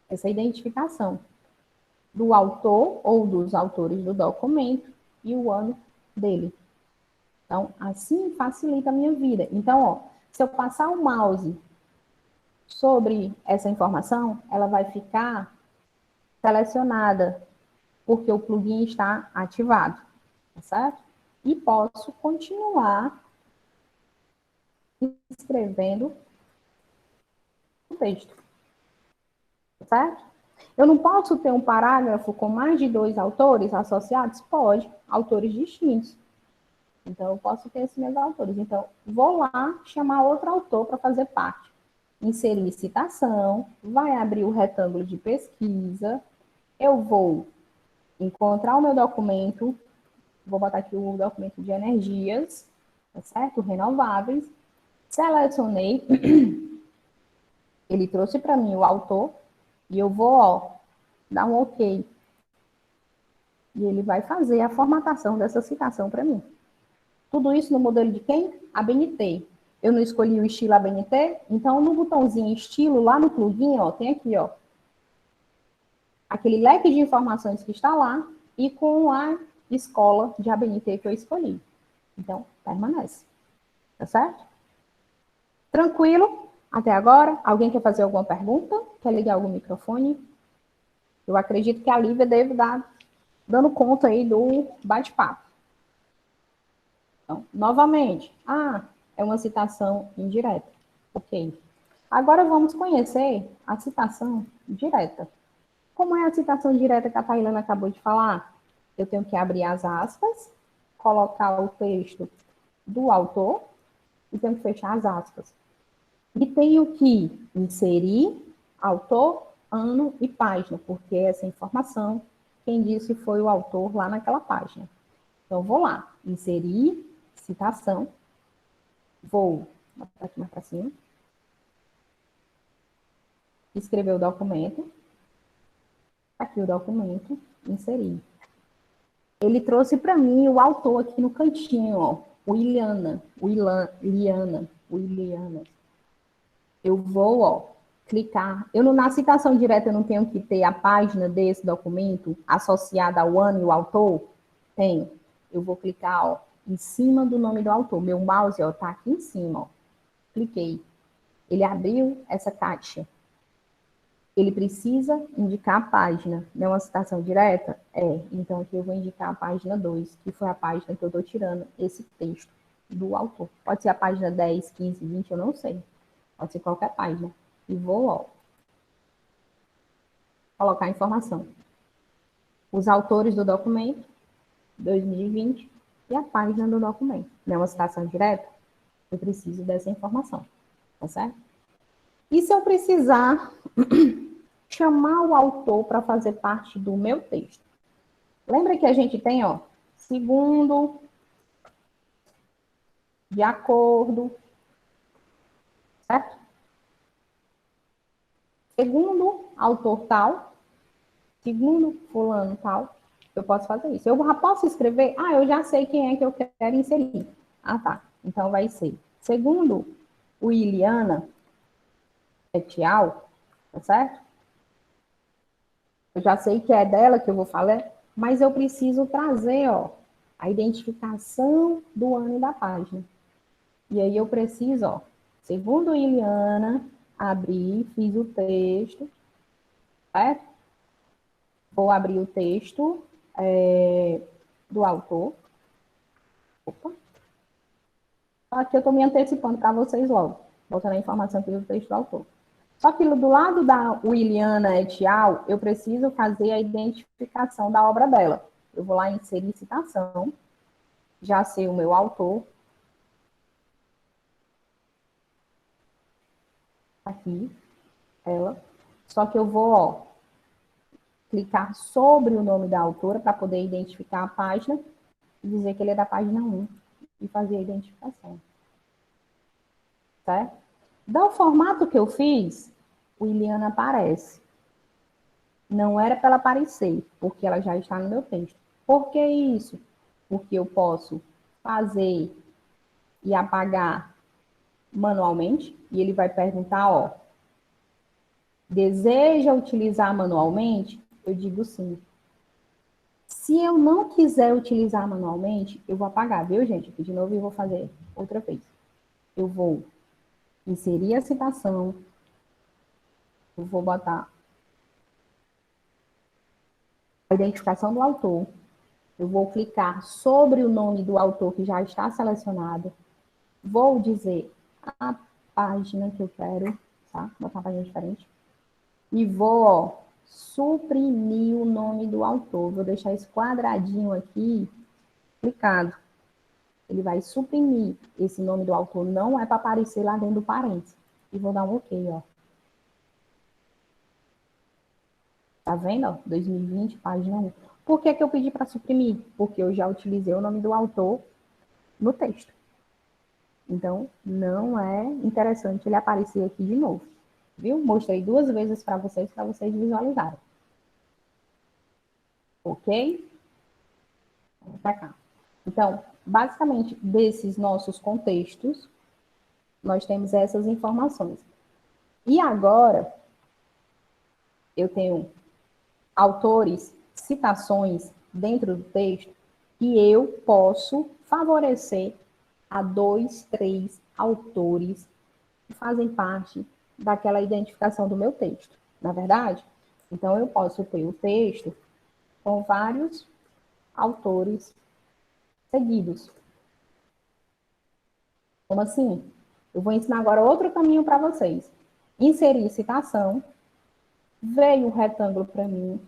essa identificação do autor ou dos autores do documento e o ano dele. Então, assim facilita a minha vida. Então, ó, se eu passar o mouse sobre essa informação, ela vai ficar selecionada, porque o plugin está ativado, tá certo? E posso continuar escrevendo o texto, tá certo? Eu não posso ter um parágrafo com mais de 2 autores associados? Pode, autores distintos. Então, eu posso ter esses meus autores. Então, vou lá chamar outro autor para fazer parte. Inserir citação, vai abrir o retângulo de pesquisa, eu vou encontrar o meu documento, vou botar aqui o documento de energias, tá certo? Renováveis. Selecionei, ele trouxe para mim o autor, e eu vou, ó, dar um OK. E ele vai fazer a formatação dessa citação para mim. Tudo isso no modelo de quem? ABNT. Eu não escolhi o estilo ABNT, então no botãozinho estilo, lá no plugin, ó, tem aqui, ó, aquele leque de informações que está lá e com a escola de ABNT que eu escolhi. Então, permanece. Tá certo? Tranquilo? Até agora? Alguém quer fazer alguma pergunta? Quer ligar algum microfone? Eu acredito que a Lívia deve dar dando conta aí do bate-papo. Então, novamente, é uma citação indireta. Ok. Agora vamos conhecer a citação direta. Como é a citação direta que a Tailana acabou de falar? Eu tenho que abrir as aspas, colocar o texto do autor e tenho que fechar as aspas. E tenho que inserir autor, ano e página, porque essa informação, quem disse foi o autor lá naquela página. Então, vou lá, inserir citação, vou botar aqui mais para cima, escrever o documento, aqui o documento, inserir. Ele trouxe para mim o autor aqui no cantinho, ó, Liana. Eu vou, ó, clicar. Na citação direta eu não tenho que ter a página desse documento associada ao ano e o autor? Tenho. Eu vou clicar, ó, em cima do nome do autor. Meu mouse, ó, tá aqui em cima, ó. Cliquei. Ele abriu essa caixa. Ele precisa indicar a página, não é uma citação direta? Então aqui eu vou indicar a página 2, que foi a página que eu estou tirando esse texto do autor. Pode ser a página 10, 15, 20, eu não sei. Pode ser qualquer página. E vou, colocar a informação. Os autores do documento, 2020, e a página do documento. Não é uma citação direta? Eu preciso dessa informação, tá certo? E se eu precisar chamar o autor para fazer parte do meu texto? Lembra que a gente tem, segundo, de acordo, certo? Segundo autor tal, segundo fulano tal, eu posso fazer isso. Eu já posso escrever, eu já sei quem é que eu quero inserir. Tá. Então vai ser, segundo o Iliana et al., tá certo? Eu já sei que é dela que eu vou falar, mas eu preciso trazer, a identificação do ano da página. E aí eu preciso, segundo Iliana, abrir, fiz o texto, certo? Vou abrir o texto do autor. Opa. Aqui eu estou me antecipando para vocês logo, botando a informação aqui do texto do autor. Só que do lado da Williana et al., eu preciso fazer a identificação da obra dela. Eu vou lá inserir citação, já sei o meu autor. Aqui, ela. Só que eu vou, clicar sobre o nome da autora para poder identificar a página e dizer que ele é da página 1 e fazer a identificação. Certo? Do formato que eu fiz, o Iliana aparece. Não era para ela aparecer, porque ela já está no meu texto. Por que isso? Porque eu posso fazer e apagar manualmente, e ele vai perguntar, deseja utilizar manualmente? Eu digo sim. Se eu não quiser utilizar manualmente, eu vou apagar, viu, gente? Aqui de novo eu vou fazer outra vez. Eu vou inserir a citação, eu vou botar a identificação do autor, eu vou clicar sobre o nome do autor que já está selecionado, vou dizer a página que eu quero, tá? Vou botar uma página diferente. E vou, suprimir o nome do autor. Vou deixar esse quadradinho aqui clicado. Ele vai suprimir esse nome do autor, não é para aparecer lá dentro do parênteses. E vou dar um OK, Tá vendo, 2020, página 1. Por que eu pedi para suprimir? Porque eu já utilizei o nome do autor no texto. Então, não é interessante ele aparecer aqui de novo. Viu? Mostrei 2 vezes para vocês visualizarem. Ok? Vamos para cá. Então, basicamente, desses nossos contextos, nós temos essas informações. E agora, eu tenho autores, citações dentro do texto, que eu posso favorecer a 2, 3 autores que fazem parte daquela identificação do meu texto, na verdade? Então, eu posso ter o texto com vários autores seguidos. Como assim? Eu vou ensinar agora outro caminho para vocês. Inserir citação. Veio o retângulo para mim.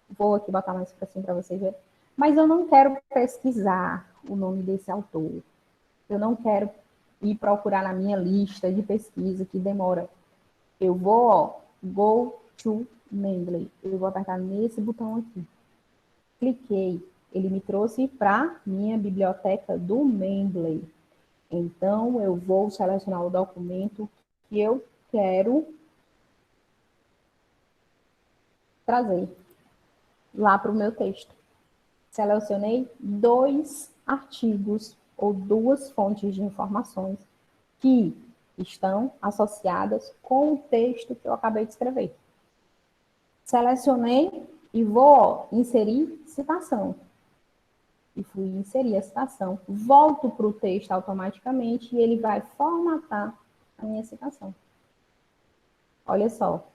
Vou aqui botar mais para cima para vocês verem. Mas eu não quero pesquisar o nome desse autor. Eu não quero ir procurar na minha lista de pesquisa, que demora. Eu vou, go to Mendeley. Eu vou apertar nesse botão aqui. Cliquei. Ele me trouxe para minha biblioteca do Mendeley. Então, eu vou selecionar o documento que eu quero trazer lá para o meu texto. Selecionei 2 artigos ou 2 fontes de informações que estão associadas com o texto que eu acabei de escrever. Selecionei e vou inserir citação. E fui inserir a citação. Volto para o texto automaticamente e ele vai formatar a minha citação. Olha só.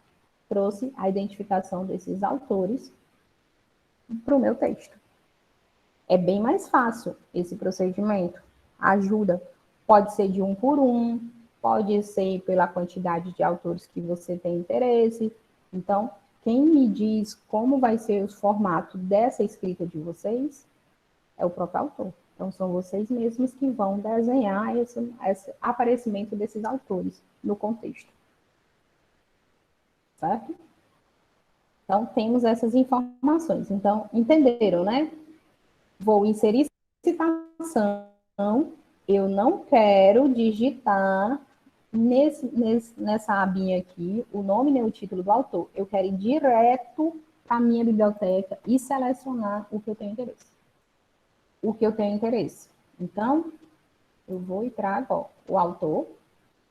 trouxe a identificação desses autores para o meu texto. É bem mais fácil esse procedimento. Ajuda. Pode ser de um por um, pode ser pela quantidade de autores que você tem interesse. Então, quem me diz como vai ser o formato dessa escrita de vocês é o próprio autor. Então, são vocês mesmos que vão desenhar esse aparecimento desses autores no contexto. Certo? Então, temos essas informações. Então, entenderam, né? Vou inserir citação, eu não quero digitar nessa abinha aqui o nome e o título do autor. Eu quero ir direto para a minha biblioteca e selecionar o que eu tenho interesse. O que eu tenho interesse. Então, eu vou e trago ó, o autor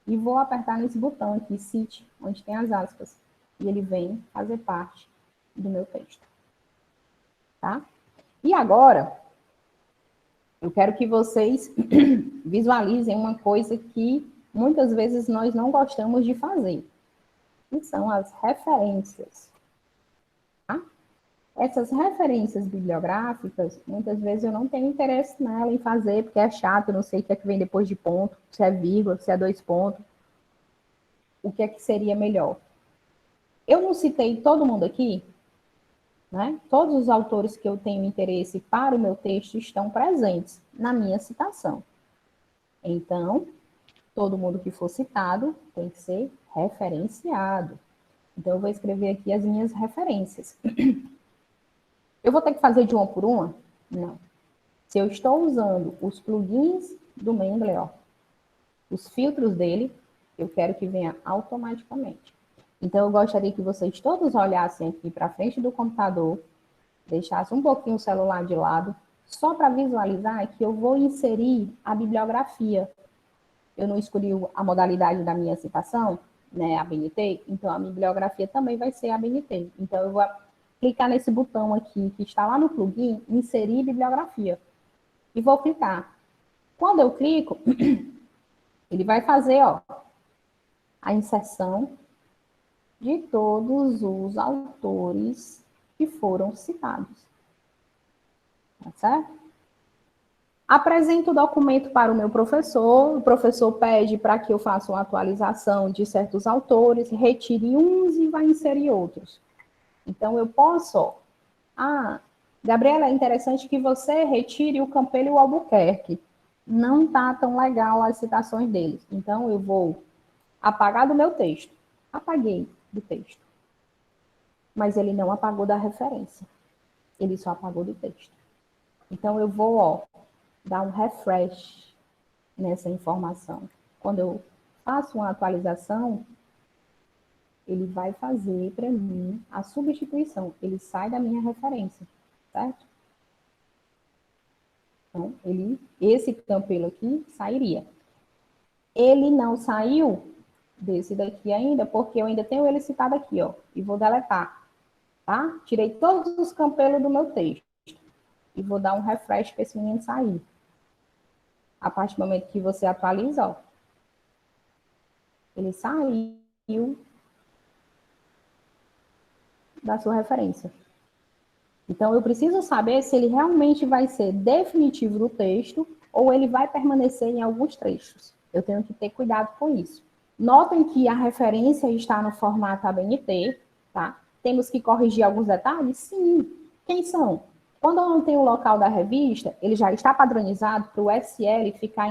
e vou apertar nesse botão aqui, cite, onde tem as aspas. E ele vem fazer parte do meu texto. Tá? E agora, eu quero que vocês visualizem uma coisa que muitas vezes nós não gostamos de fazer, que são as referências. Tá? Essas referências bibliográficas, muitas vezes eu não tenho interesse nela em fazer, porque é chato, eu não sei o que é que vem depois de ponto, se é vírgula, se é 2 pontos, o que é que seria melhor. Eu não citei todo mundo aqui, né? Todos os autores que eu tenho interesse para o meu texto estão presentes na minha citação. Então, todo mundo que for citado tem que ser referenciado. Então, eu vou escrever aqui as minhas referências. Eu vou ter que fazer de uma por uma? Não. Se eu estou usando os plugins do Mendeley, ó, os filtros dele, eu quero que venha automaticamente. Então, eu gostaria que vocês todos olhassem aqui para frente do computador, deixassem um pouquinho o celular de lado, só para visualizar que eu vou inserir a bibliografia. Eu não escolhi a modalidade da minha citação, né, a BNT, então a bibliografia também vai ser a BNT. Então, eu vou clicar nesse botão aqui, que está lá no plugin, inserir bibliografia. E vou clicar. Quando eu clico, ele vai fazer, ó, a inserção de todos os autores que foram citados. Tá certo? Apresento o documento para o meu professor, o professor pede para que eu faça uma atualização de certos autores, retire uns e vai inserir outros. Então, eu posso, Gabriela, é interessante que você retire o Campelo e o Albuquerque. Não está tão legal as citações deles. Então, eu vou apagar do meu texto. Apaguei do texto. Mas ele não apagou da referência. Ele só apagou do texto. Então, eu vou, ó, dar um refresh nessa informação. Quando eu faço uma atualização, ele vai fazer para mim a substituição. Ele sai da minha referência, certo? Então, esse Campelo aqui sairia. Ele não saiu desse daqui ainda, porque eu ainda tenho ele citado aqui, ó, e vou deletar, tá? Tirei todos os Campelos do meu texto e vou dar um refresh para esse menino sair. A partir do momento que você atualiza, ó, ele saiu da sua referência. Então, eu preciso saber se ele realmente vai ser definitivo do texto ou ele vai permanecer em alguns trechos. Eu tenho que ter cuidado com isso. Notem que a referência está no formato ABNT, tá? Temos que corrigir alguns detalhes? Sim. Quem são? Quando eu não tenho o local da revista, ele já está padronizado para o SL ficar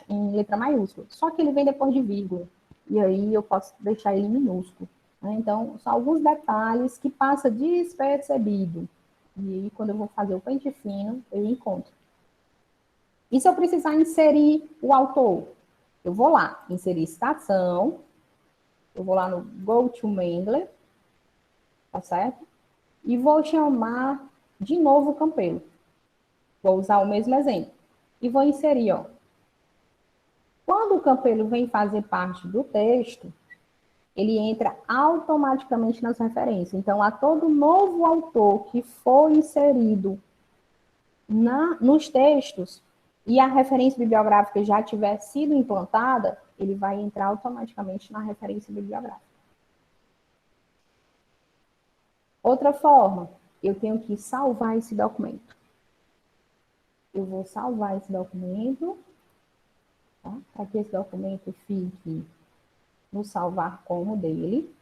em letra maiúscula. Só que ele vem depois de vírgula. E aí eu posso deixar ele minúsculo. Né? Então, são alguns detalhes que passa despercebido. E aí, quando eu vou fazer o pente fino, eu encontro. E se eu precisar inserir o autor? Eu vou lá, inserir citação. Eu vou lá no Go to Mendeley. Tá certo? E vou chamar de novo o Campelo. Vou usar o mesmo exemplo. E vou inserir, ó. Quando o Campelo vem fazer parte do texto, ele entra automaticamente nas referências. Então, a todo novo autor que for inserido nos textos e a referência bibliográfica já tiver sido implantada, ele vai entrar automaticamente na referência bibliográfica. Outra forma, eu tenho que salvar esse documento. Eu vou salvar esse documento, tá? Para que esse documento fique no salvar como dele,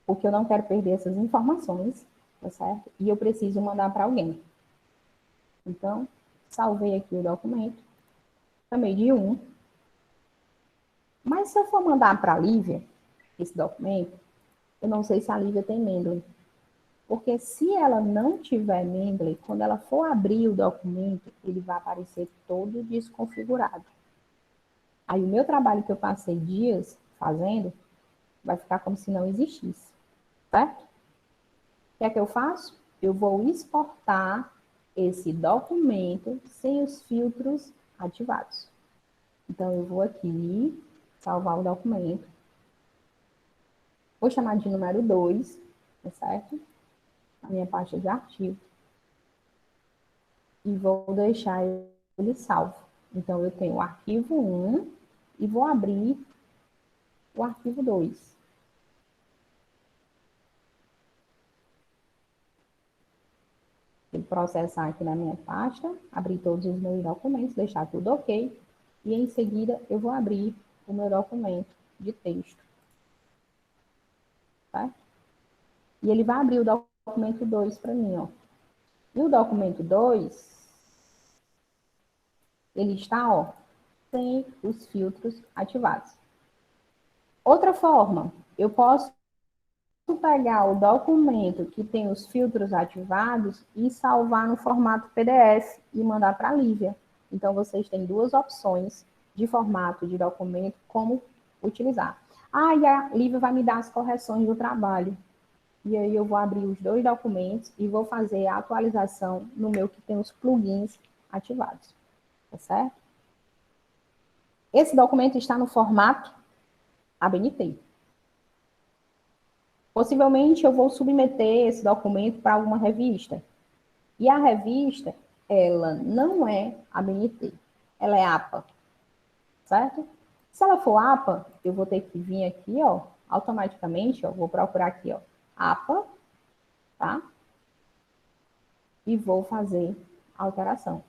porque eu não quero perder essas informações, tá certo? E eu preciso mandar para alguém. Então, salvei aqui o documento, chamei de 1. Mas se eu for mandar para a Lívia esse documento, eu não sei se a Lívia tem Mendeley. Porque se ela não tiver Mendeley, quando ela for abrir o documento, ele vai aparecer todo desconfigurado. Aí o meu trabalho que eu passei dias fazendo, vai ficar como se não existisse, certo? O que é que eu faço? Eu vou exportar esse documento sem os filtros ativados. Então, eu vou aqui, salvar o documento. Vou chamar de número 2, tá certo? A minha pasta de arquivo. E vou deixar ele salvo. Então, eu tenho o arquivo 1 e vou abrir o arquivo 2. Vou processar aqui na minha pasta, abrir todos os meus documentos, deixar tudo ok. E em seguida, eu vou abrir o meu documento de texto. Tá? E ele vai abrir o documento 2 para mim, ó. E o documento 2, ele está, ó, sem os filtros ativados. Outra forma, eu posso pegar o documento que tem os filtros ativados e salvar no formato PDF e mandar para a Lívia. Então, vocês têm duas opções de formato de documento, como utilizar. Ah, e a Lívia vai me dar as correções do trabalho. E aí eu vou abrir os dois documentos e vou fazer a atualização no meu que tem os plugins ativados. Tá certo? Esse documento está no formato ABNT. Possivelmente eu vou submeter esse documento para alguma revista. E a revista, ela não é ABNT, ela é APA, certo? Se ela for APA, eu vou ter que vir aqui, ó, automaticamente, ó, vou procurar aqui, ó, APA, tá? E vou fazer a alteração.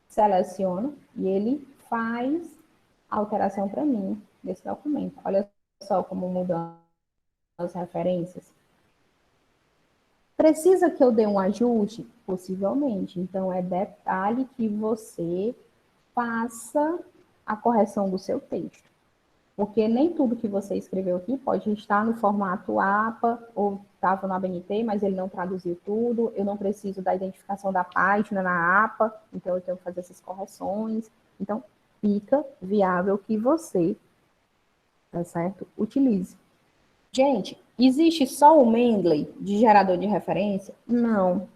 Seleciono e ele faz a alteração para mim desse documento. Olha só como mudam as referências. Precisa que eu dê um ajuste? Possivelmente. Então, é detalhe que você faça a correção do seu texto. Porque nem tudo que você escreveu aqui pode estar no formato APA ou estava no ABNT, mas ele não traduziu tudo. Eu não preciso da identificação da página na APA, então eu tenho que fazer essas correções. Então, fica viável que você, tá certo? Utilize. Gente, existe só o Mendeley de gerador de referência? Não.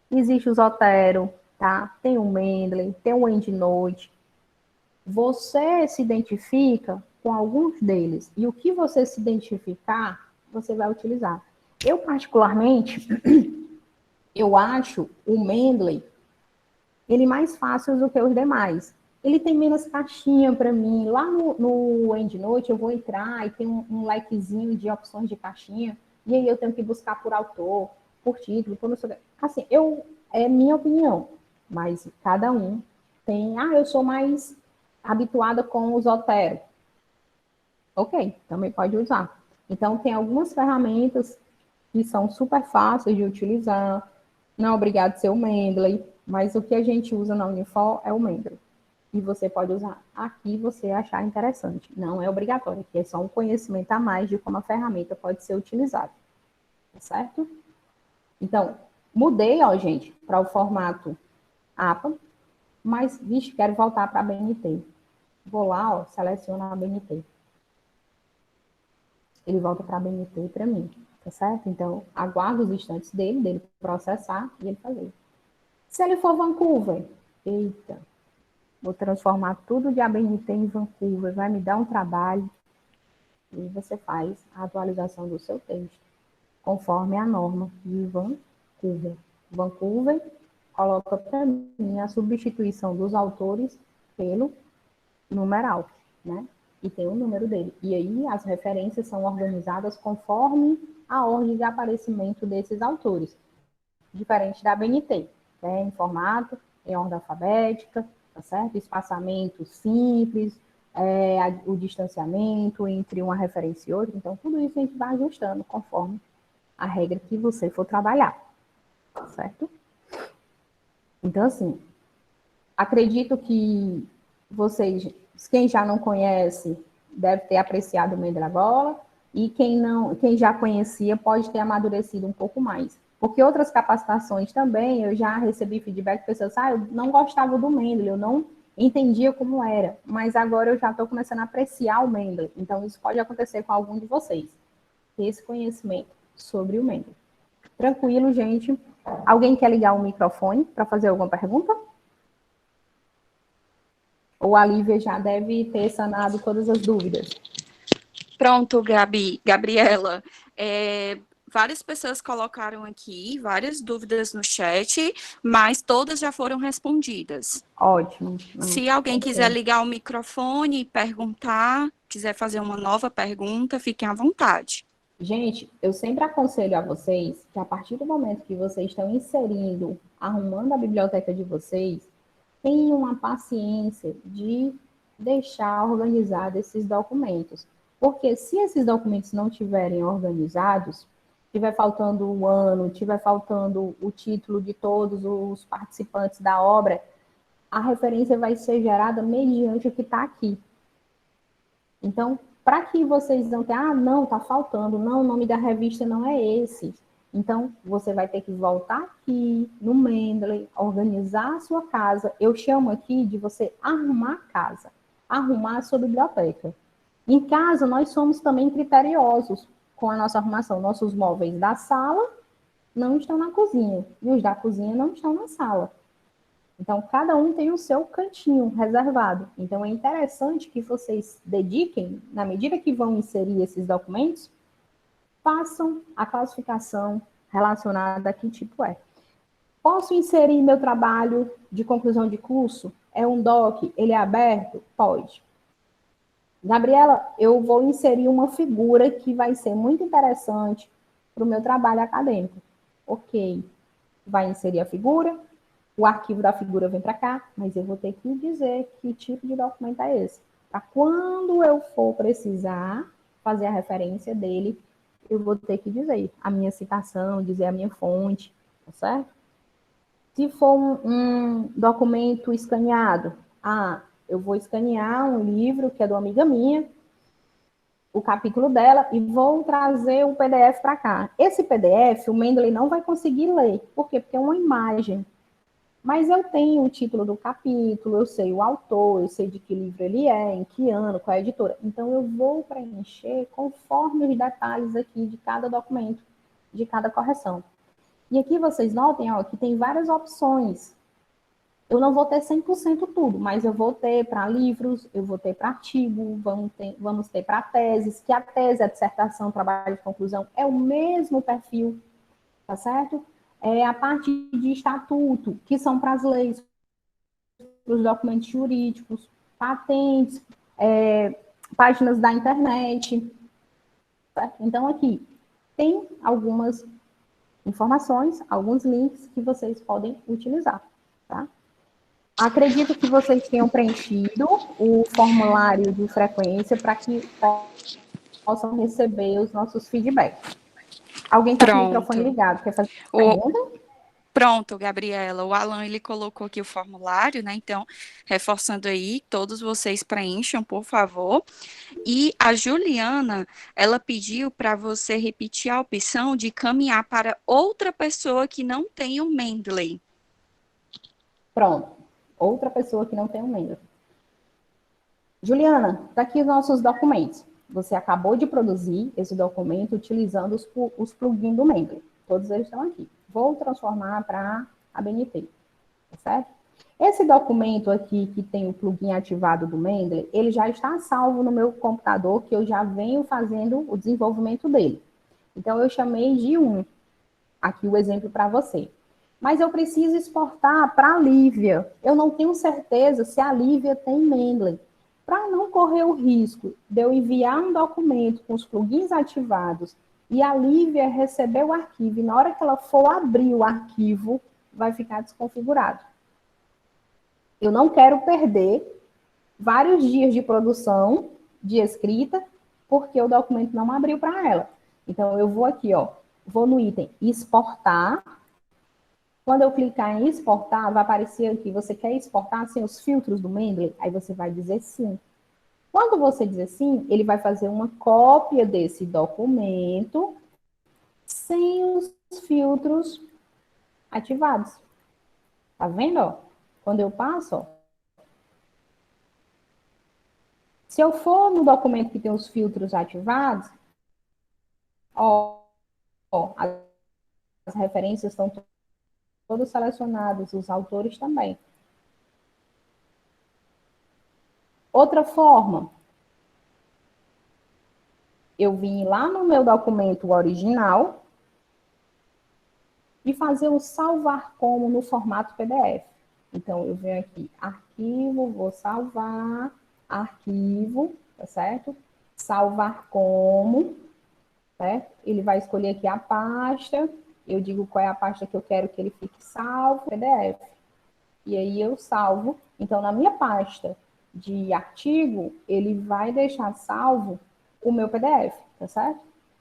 Existe o Zotero, tá? Tem o Mendeley, tem o EndNote. Você se identifica com alguns deles. E o que você se identificar, você vai utilizar. Eu, particularmente, eu acho o Mendeley, ele mais fácil do que os demais. Ele tem menos caixinha para mim. Lá no EndNote eu vou entrar e tem um likezinho de opções de caixinha. E aí eu tenho que buscar por autor, por título, por não sei o que. Assim, é minha opinião. Mas cada um tem... Ah, eu sou mais habituada com o Zotero. Ok, também pode usar. Então, tem algumas ferramentas que são super fáceis de utilizar. Não é obrigado a ser o Mendeley, mas o que a gente usa na Unifor é o Mendeley. E você pode usar aqui você achar interessante. Não é obrigatório, aqui é só um conhecimento a mais de como a ferramenta pode ser utilizada. Tá certo? Então, mudei, ó, gente, para o formato APA, mas, vixe, quero voltar para a BNT. Vou lá, ó, seleciono a BNT. Ele volta para a BNT para mim, tá certo? Então, aguardo os instantes dele processar e ele fazer. Se ele for Vancouver, eita, vou transformar tudo de ABNT em Vancouver, vai me dar um trabalho. E você faz a atualização do seu texto, conforme a norma de Vancouver. Vancouver coloca para mim a substituição dos autores pelo numeral, né? e tem o número dele. E aí as referências são organizadas conforme a ordem de aparecimento desses autores, diferente da BNT, né? Em formato, em ordem alfabética, tá certo? Espaçamento simples, o distanciamento entre uma referência e outra. Então, tudo isso a gente vai ajustando conforme a regra que você for trabalhar, tá certo? Então, assim, acredito que vocês, quem já não conhece, deve ter apreciado o Mendragola, e quem já conhecia pode ter amadurecido um pouco mais. Porque outras capacitações também, eu já recebi feedback de pessoas, eu não gostava do Mendeley, eu não entendia como era, mas agora eu já estou começando a apreciar o Mendeley. Então, isso pode acontecer com algum de vocês, ter esse conhecimento sobre o Mendeley. Tranquilo, gente? Alguém quer ligar o microfone para fazer alguma pergunta? Ou a Lívia já deve ter sanado todas as dúvidas? Pronto, Gabriela. Várias pessoas colocaram aqui várias dúvidas no chat, mas todas já foram respondidas. Ótimo. Se alguém quiser ligar o microfone e perguntar, quiser fazer uma nova pergunta, fiquem à vontade. Gente, eu sempre aconselho a vocês que a partir do momento que vocês estão inserindo, arrumando a biblioteca de vocês, tenham uma paciência de deixar organizados esses documentos. Porque se esses documentos não estiverem organizados, tiver faltando o ano, tiver faltando o título de todos os participantes da obra, a referência vai ser gerada mediante o que está aqui. Então, para que vocês não tenham, não, está faltando, não, o nome da revista não é esse. Então, você vai ter que voltar aqui no Mendeley, organizar a sua casa. Eu chamo aqui de você arrumar a casa, arrumar a sua biblioteca. Em casa, nós somos também criteriosos com a nossa arrumação. Nossos móveis da sala não estão na cozinha, e os da cozinha não estão na sala. Então, cada um tem o seu cantinho reservado. Então, é interessante que vocês dediquem, na medida que vão inserir esses documentos, façam a classificação relacionada a que tipo é. Posso inserir meu trabalho de conclusão de curso? É um doc? Ele é aberto? Pode. Gabriela, eu vou inserir uma figura que vai ser muito interessante para o meu trabalho acadêmico. Ok. Vai inserir a figura, o arquivo da figura vem para cá, mas eu vou ter que dizer que tipo de documento é esse. Para quando eu for precisar fazer a referência dele, eu vou ter que dizer a minha citação, dizer a minha fonte, tá certo? Se for um documento escaneado, eu vou escanear um livro que é de uma amiga minha, o capítulo dela, e vou trazer o PDF para cá. Esse PDF, o Mendeley não vai conseguir ler. Por quê? Porque é uma imagem. Mas eu tenho o título do capítulo, eu sei o autor, eu sei de que livro ele é, em que ano, qual é a editora. Então, eu vou preencher conforme os detalhes aqui de cada documento, de cada correção. E aqui vocês notem que tem várias opções. Eu não vou ter 100% tudo, mas eu vou ter para livros, eu vou ter para artigo, vamos ter para teses, que a tese, a dissertação, trabalho de conclusão, é o mesmo perfil, tá certo? A parte de estatuto, que são para as leis, para os documentos jurídicos, patentes, páginas da internet. Certo? Então, aqui tem algumas informações, alguns links que vocês podem utilizar. Tá? Acredito que vocês tenham preenchido o formulário de frequência para que possam receber os nossos feedbacks. Alguém está com o microfone ligado, quer fazer uma pergunta? Pronto, Gabriela. O Alan, ele colocou aqui o formulário, né? Então, reforçando aí, todos vocês preencham, por favor. E a Juliana, ela pediu para você repetir a opção de caminhar para outra pessoa que não tem o Mendeley. Pronto. Outra pessoa que não tem o Mendeley. Juliana, tá aqui os nossos documentos. Você acabou de produzir esse documento utilizando os plugins do Mendeley. Todos eles estão aqui. Vou transformar para a BNT, tá certo? Esse documento aqui, que tem o plugin ativado do Mendeley, ele já está salvo no meu computador, que eu já venho fazendo o desenvolvimento dele. Então, eu chamei de aqui o exemplo para você. Mas eu preciso exportar para a Lívia. Eu não tenho certeza se a Lívia tem Mendeley. Para não correr o risco de eu enviar um documento com os plugins ativados e a Lívia receber o arquivo, e na hora que ela for abrir o arquivo, vai ficar desconfigurado. Eu não quero perder vários dias de produção, de escrita, porque o documento não abriu para ela. Então, eu vou aqui, ó, vou no item exportar. Quando eu clicar em exportar, vai aparecer aqui, você quer exportar sem os filtros do Mendeley? Aí você vai dizer sim. Quando você dizer sim, ele vai fazer uma cópia desse documento sem os filtros ativados. Tá vendo, ó? Quando eu passo, ó. Se eu for no documento que tem os filtros ativados, ó, as referências estão todas selecionadas, os autores também. Outra forma, eu vim lá no meu documento original e fazer o salvar como no formato PDF. Então, eu venho aqui, arquivo, vou salvar, arquivo, tá certo? Salvar como, certo? Ele vai escolher aqui a pasta, eu digo qual é a pasta que eu quero que ele fique salvo, PDF. E aí eu salvo. Então, na minha pasta de artigo, ele vai deixar salvo o meu PDF, tá certo?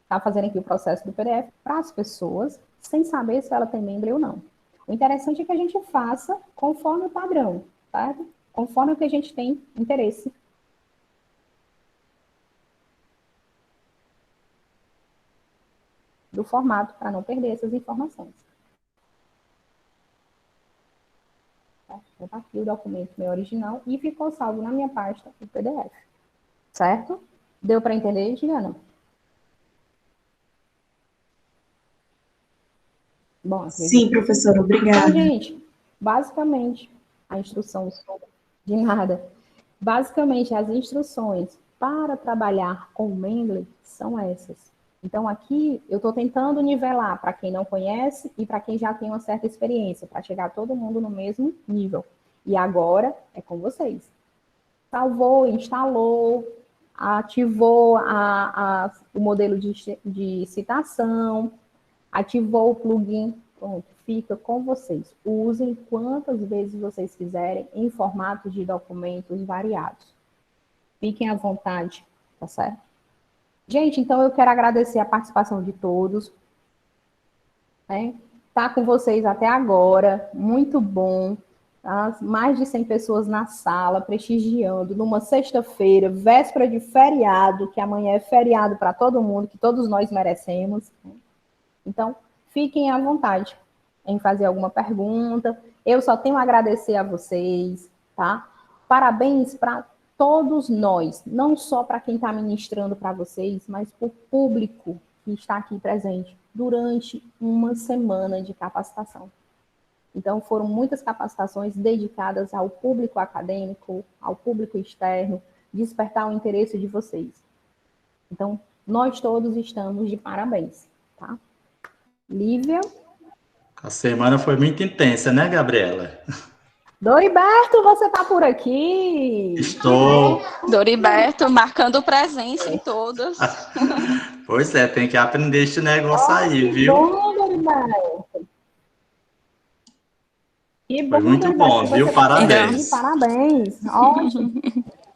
Tá fazendo aqui o processo do PDF para as pessoas, sem saber se ela tem Mendeley ou não. O interessante é que a gente faça conforme o padrão, certo? Conforme o que a gente tem interesse. Do formato, para não perder essas informações. Tá? Tá aqui o documento meu original e ficou salvo na minha pasta o PDF. Certo? Deu para entender, Juliana? Bom, Sim, professora, obrigada. Então, gente, basicamente, a instrução de nada. Basicamente, as instruções para trabalhar com o Mendeley são essas. Então, aqui eu estou tentando nivelar para quem não conhece e para quem já tem uma certa experiência, para chegar todo mundo no mesmo nível. E agora é com vocês. Salvou, instalou, ativou o modelo de citação, ativou o plugin, pronto, fica com vocês. Usem quantas vezes vocês quiserem em formatos de documentos variados. Fiquem à vontade, tá certo? Gente, então eu quero agradecer a participação de todos. Né? Tá com vocês até agora, muito bom. Tá? Mais de 100 pessoas na sala, prestigiando, numa sexta-feira, véspera de feriado, que amanhã é feriado para todo mundo, que todos nós merecemos. Então, fiquem à vontade em fazer alguma pergunta. Eu só tenho a agradecer a vocês, tá? Parabéns para todos nós, não só para quem está ministrando para vocês, mas para o público que está aqui presente durante uma semana de capacitação. Então, foram muitas capacitações dedicadas ao público acadêmico, ao público externo, despertar o interesse de vocês. Então, nós todos estamos de parabéns, tá? Lívia? A semana foi muito intensa, né, Gabriela? Doriberto, você está por aqui? Estou. Doriberto marcando presença em todas. Pois é, tem que aprender este negócio aí, viu? Bom, Doriberto. Que bom, foi muito Doriberto, bom, viu? Tá Parabéns. Parabéns. Ótimo.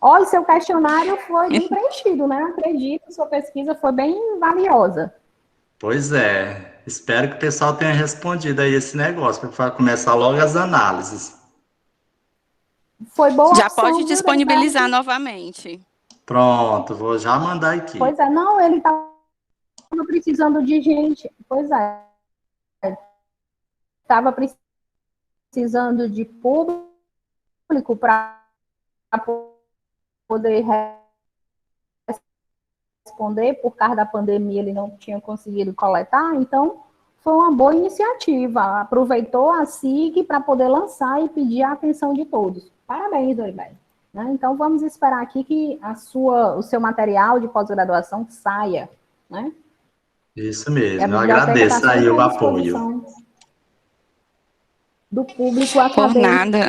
Olha, seu questionário foi bem preenchido, né? Acredito, sua pesquisa foi bem valiosa. Pois é. Espero que o pessoal tenha respondido aí esse negócio, para começar logo as análises. Foi boa. Já pode disponibilizar novamente. Pronto, vou já mandar aqui. Pois é, não, ele estava precisando de gente. Pois é. Estava precisando de público para poder responder. Por causa da pandemia, ele não tinha conseguido coletar, então foi uma boa iniciativa. Aproveitou a SIG para poder lançar e pedir a atenção de todos. Parabéns, Doriberto. Né? Então, vamos esperar aqui que o seu material de pós-graduação saia. Né? Isso mesmo, eu agradeço aí o apoio. do público Por acadêmico nada.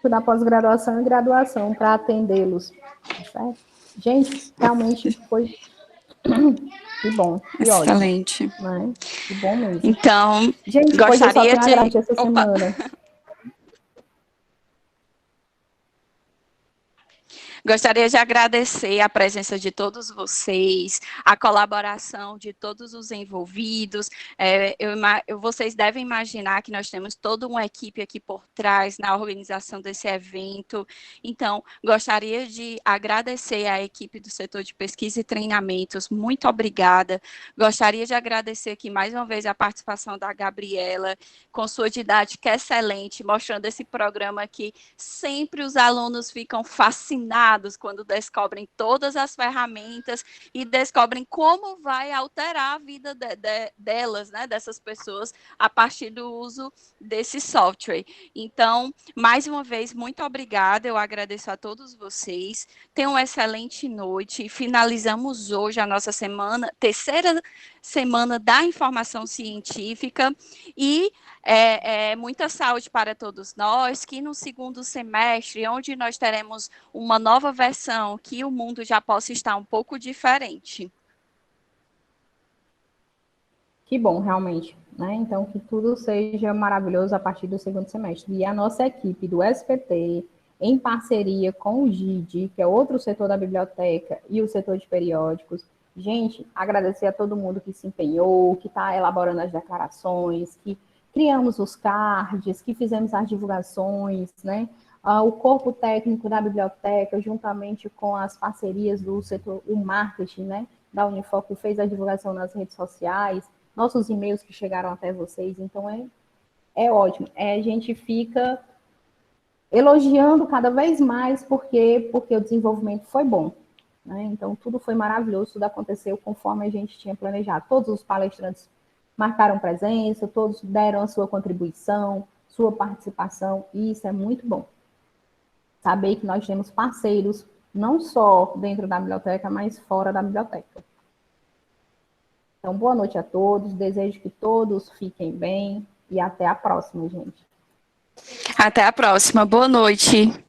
da pós-graduação e graduação para atendê-los. Certo? Gente, realmente foi que bom, que ótimo. Excelente. Né? Que bom mesmo. Então, Gente, pois eu só gostaria tenho a de... agradecer essa Opa! semana. Gostaria de agradecer a presença de todos vocês, a colaboração de todos os envolvidos. Vocês devem imaginar que nós temos toda uma equipe aqui por trás na organização desse evento. Então, gostaria de agradecer à equipe do setor de pesquisa e treinamentos. Muito obrigada. Gostaria de agradecer aqui mais uma vez a participação da Gabriela, com sua didática excelente, mostrando esse programa que sempre os alunos ficam fascinados quando descobrem todas as ferramentas e descobrem como vai alterar a vida delas, né, dessas pessoas, a partir do uso desse software. Então, mais uma vez, muito obrigada, eu agradeço a todos vocês, tenham uma excelente noite, finalizamos hoje a nossa terceira semana da informação científica, e muita saúde para todos nós, que no segundo semestre, onde nós teremos uma nova versão, que o mundo já possa estar um pouco diferente. Que bom, realmente. Né? Então, que tudo seja maravilhoso a partir do segundo semestre. E a nossa equipe do SPT, em parceria com o GID, que é outro setor da biblioteca, e o setor de periódicos, gente, agradecer a todo mundo que se empenhou, que está elaborando as declarações, que criamos os cards, que fizemos as divulgações, né? O corpo técnico da biblioteca, juntamente com as parcerias do setor, o marketing, né, da Unifoco, fez a divulgação nas redes sociais, nossos e-mails que chegaram até vocês, então é ótimo. A gente fica elogiando cada vez mais porque o desenvolvimento foi bom. Né? Então, tudo foi maravilhoso, tudo aconteceu conforme a gente tinha planejado. Todos os palestrantes marcaram presença, todos deram a sua contribuição, sua participação, e isso é muito bom. Saber que nós temos parceiros, não só dentro da biblioteca, mas fora da biblioteca. Então, boa noite a todos, desejo que todos fiquem bem e até a próxima, gente. Até a próxima, boa noite.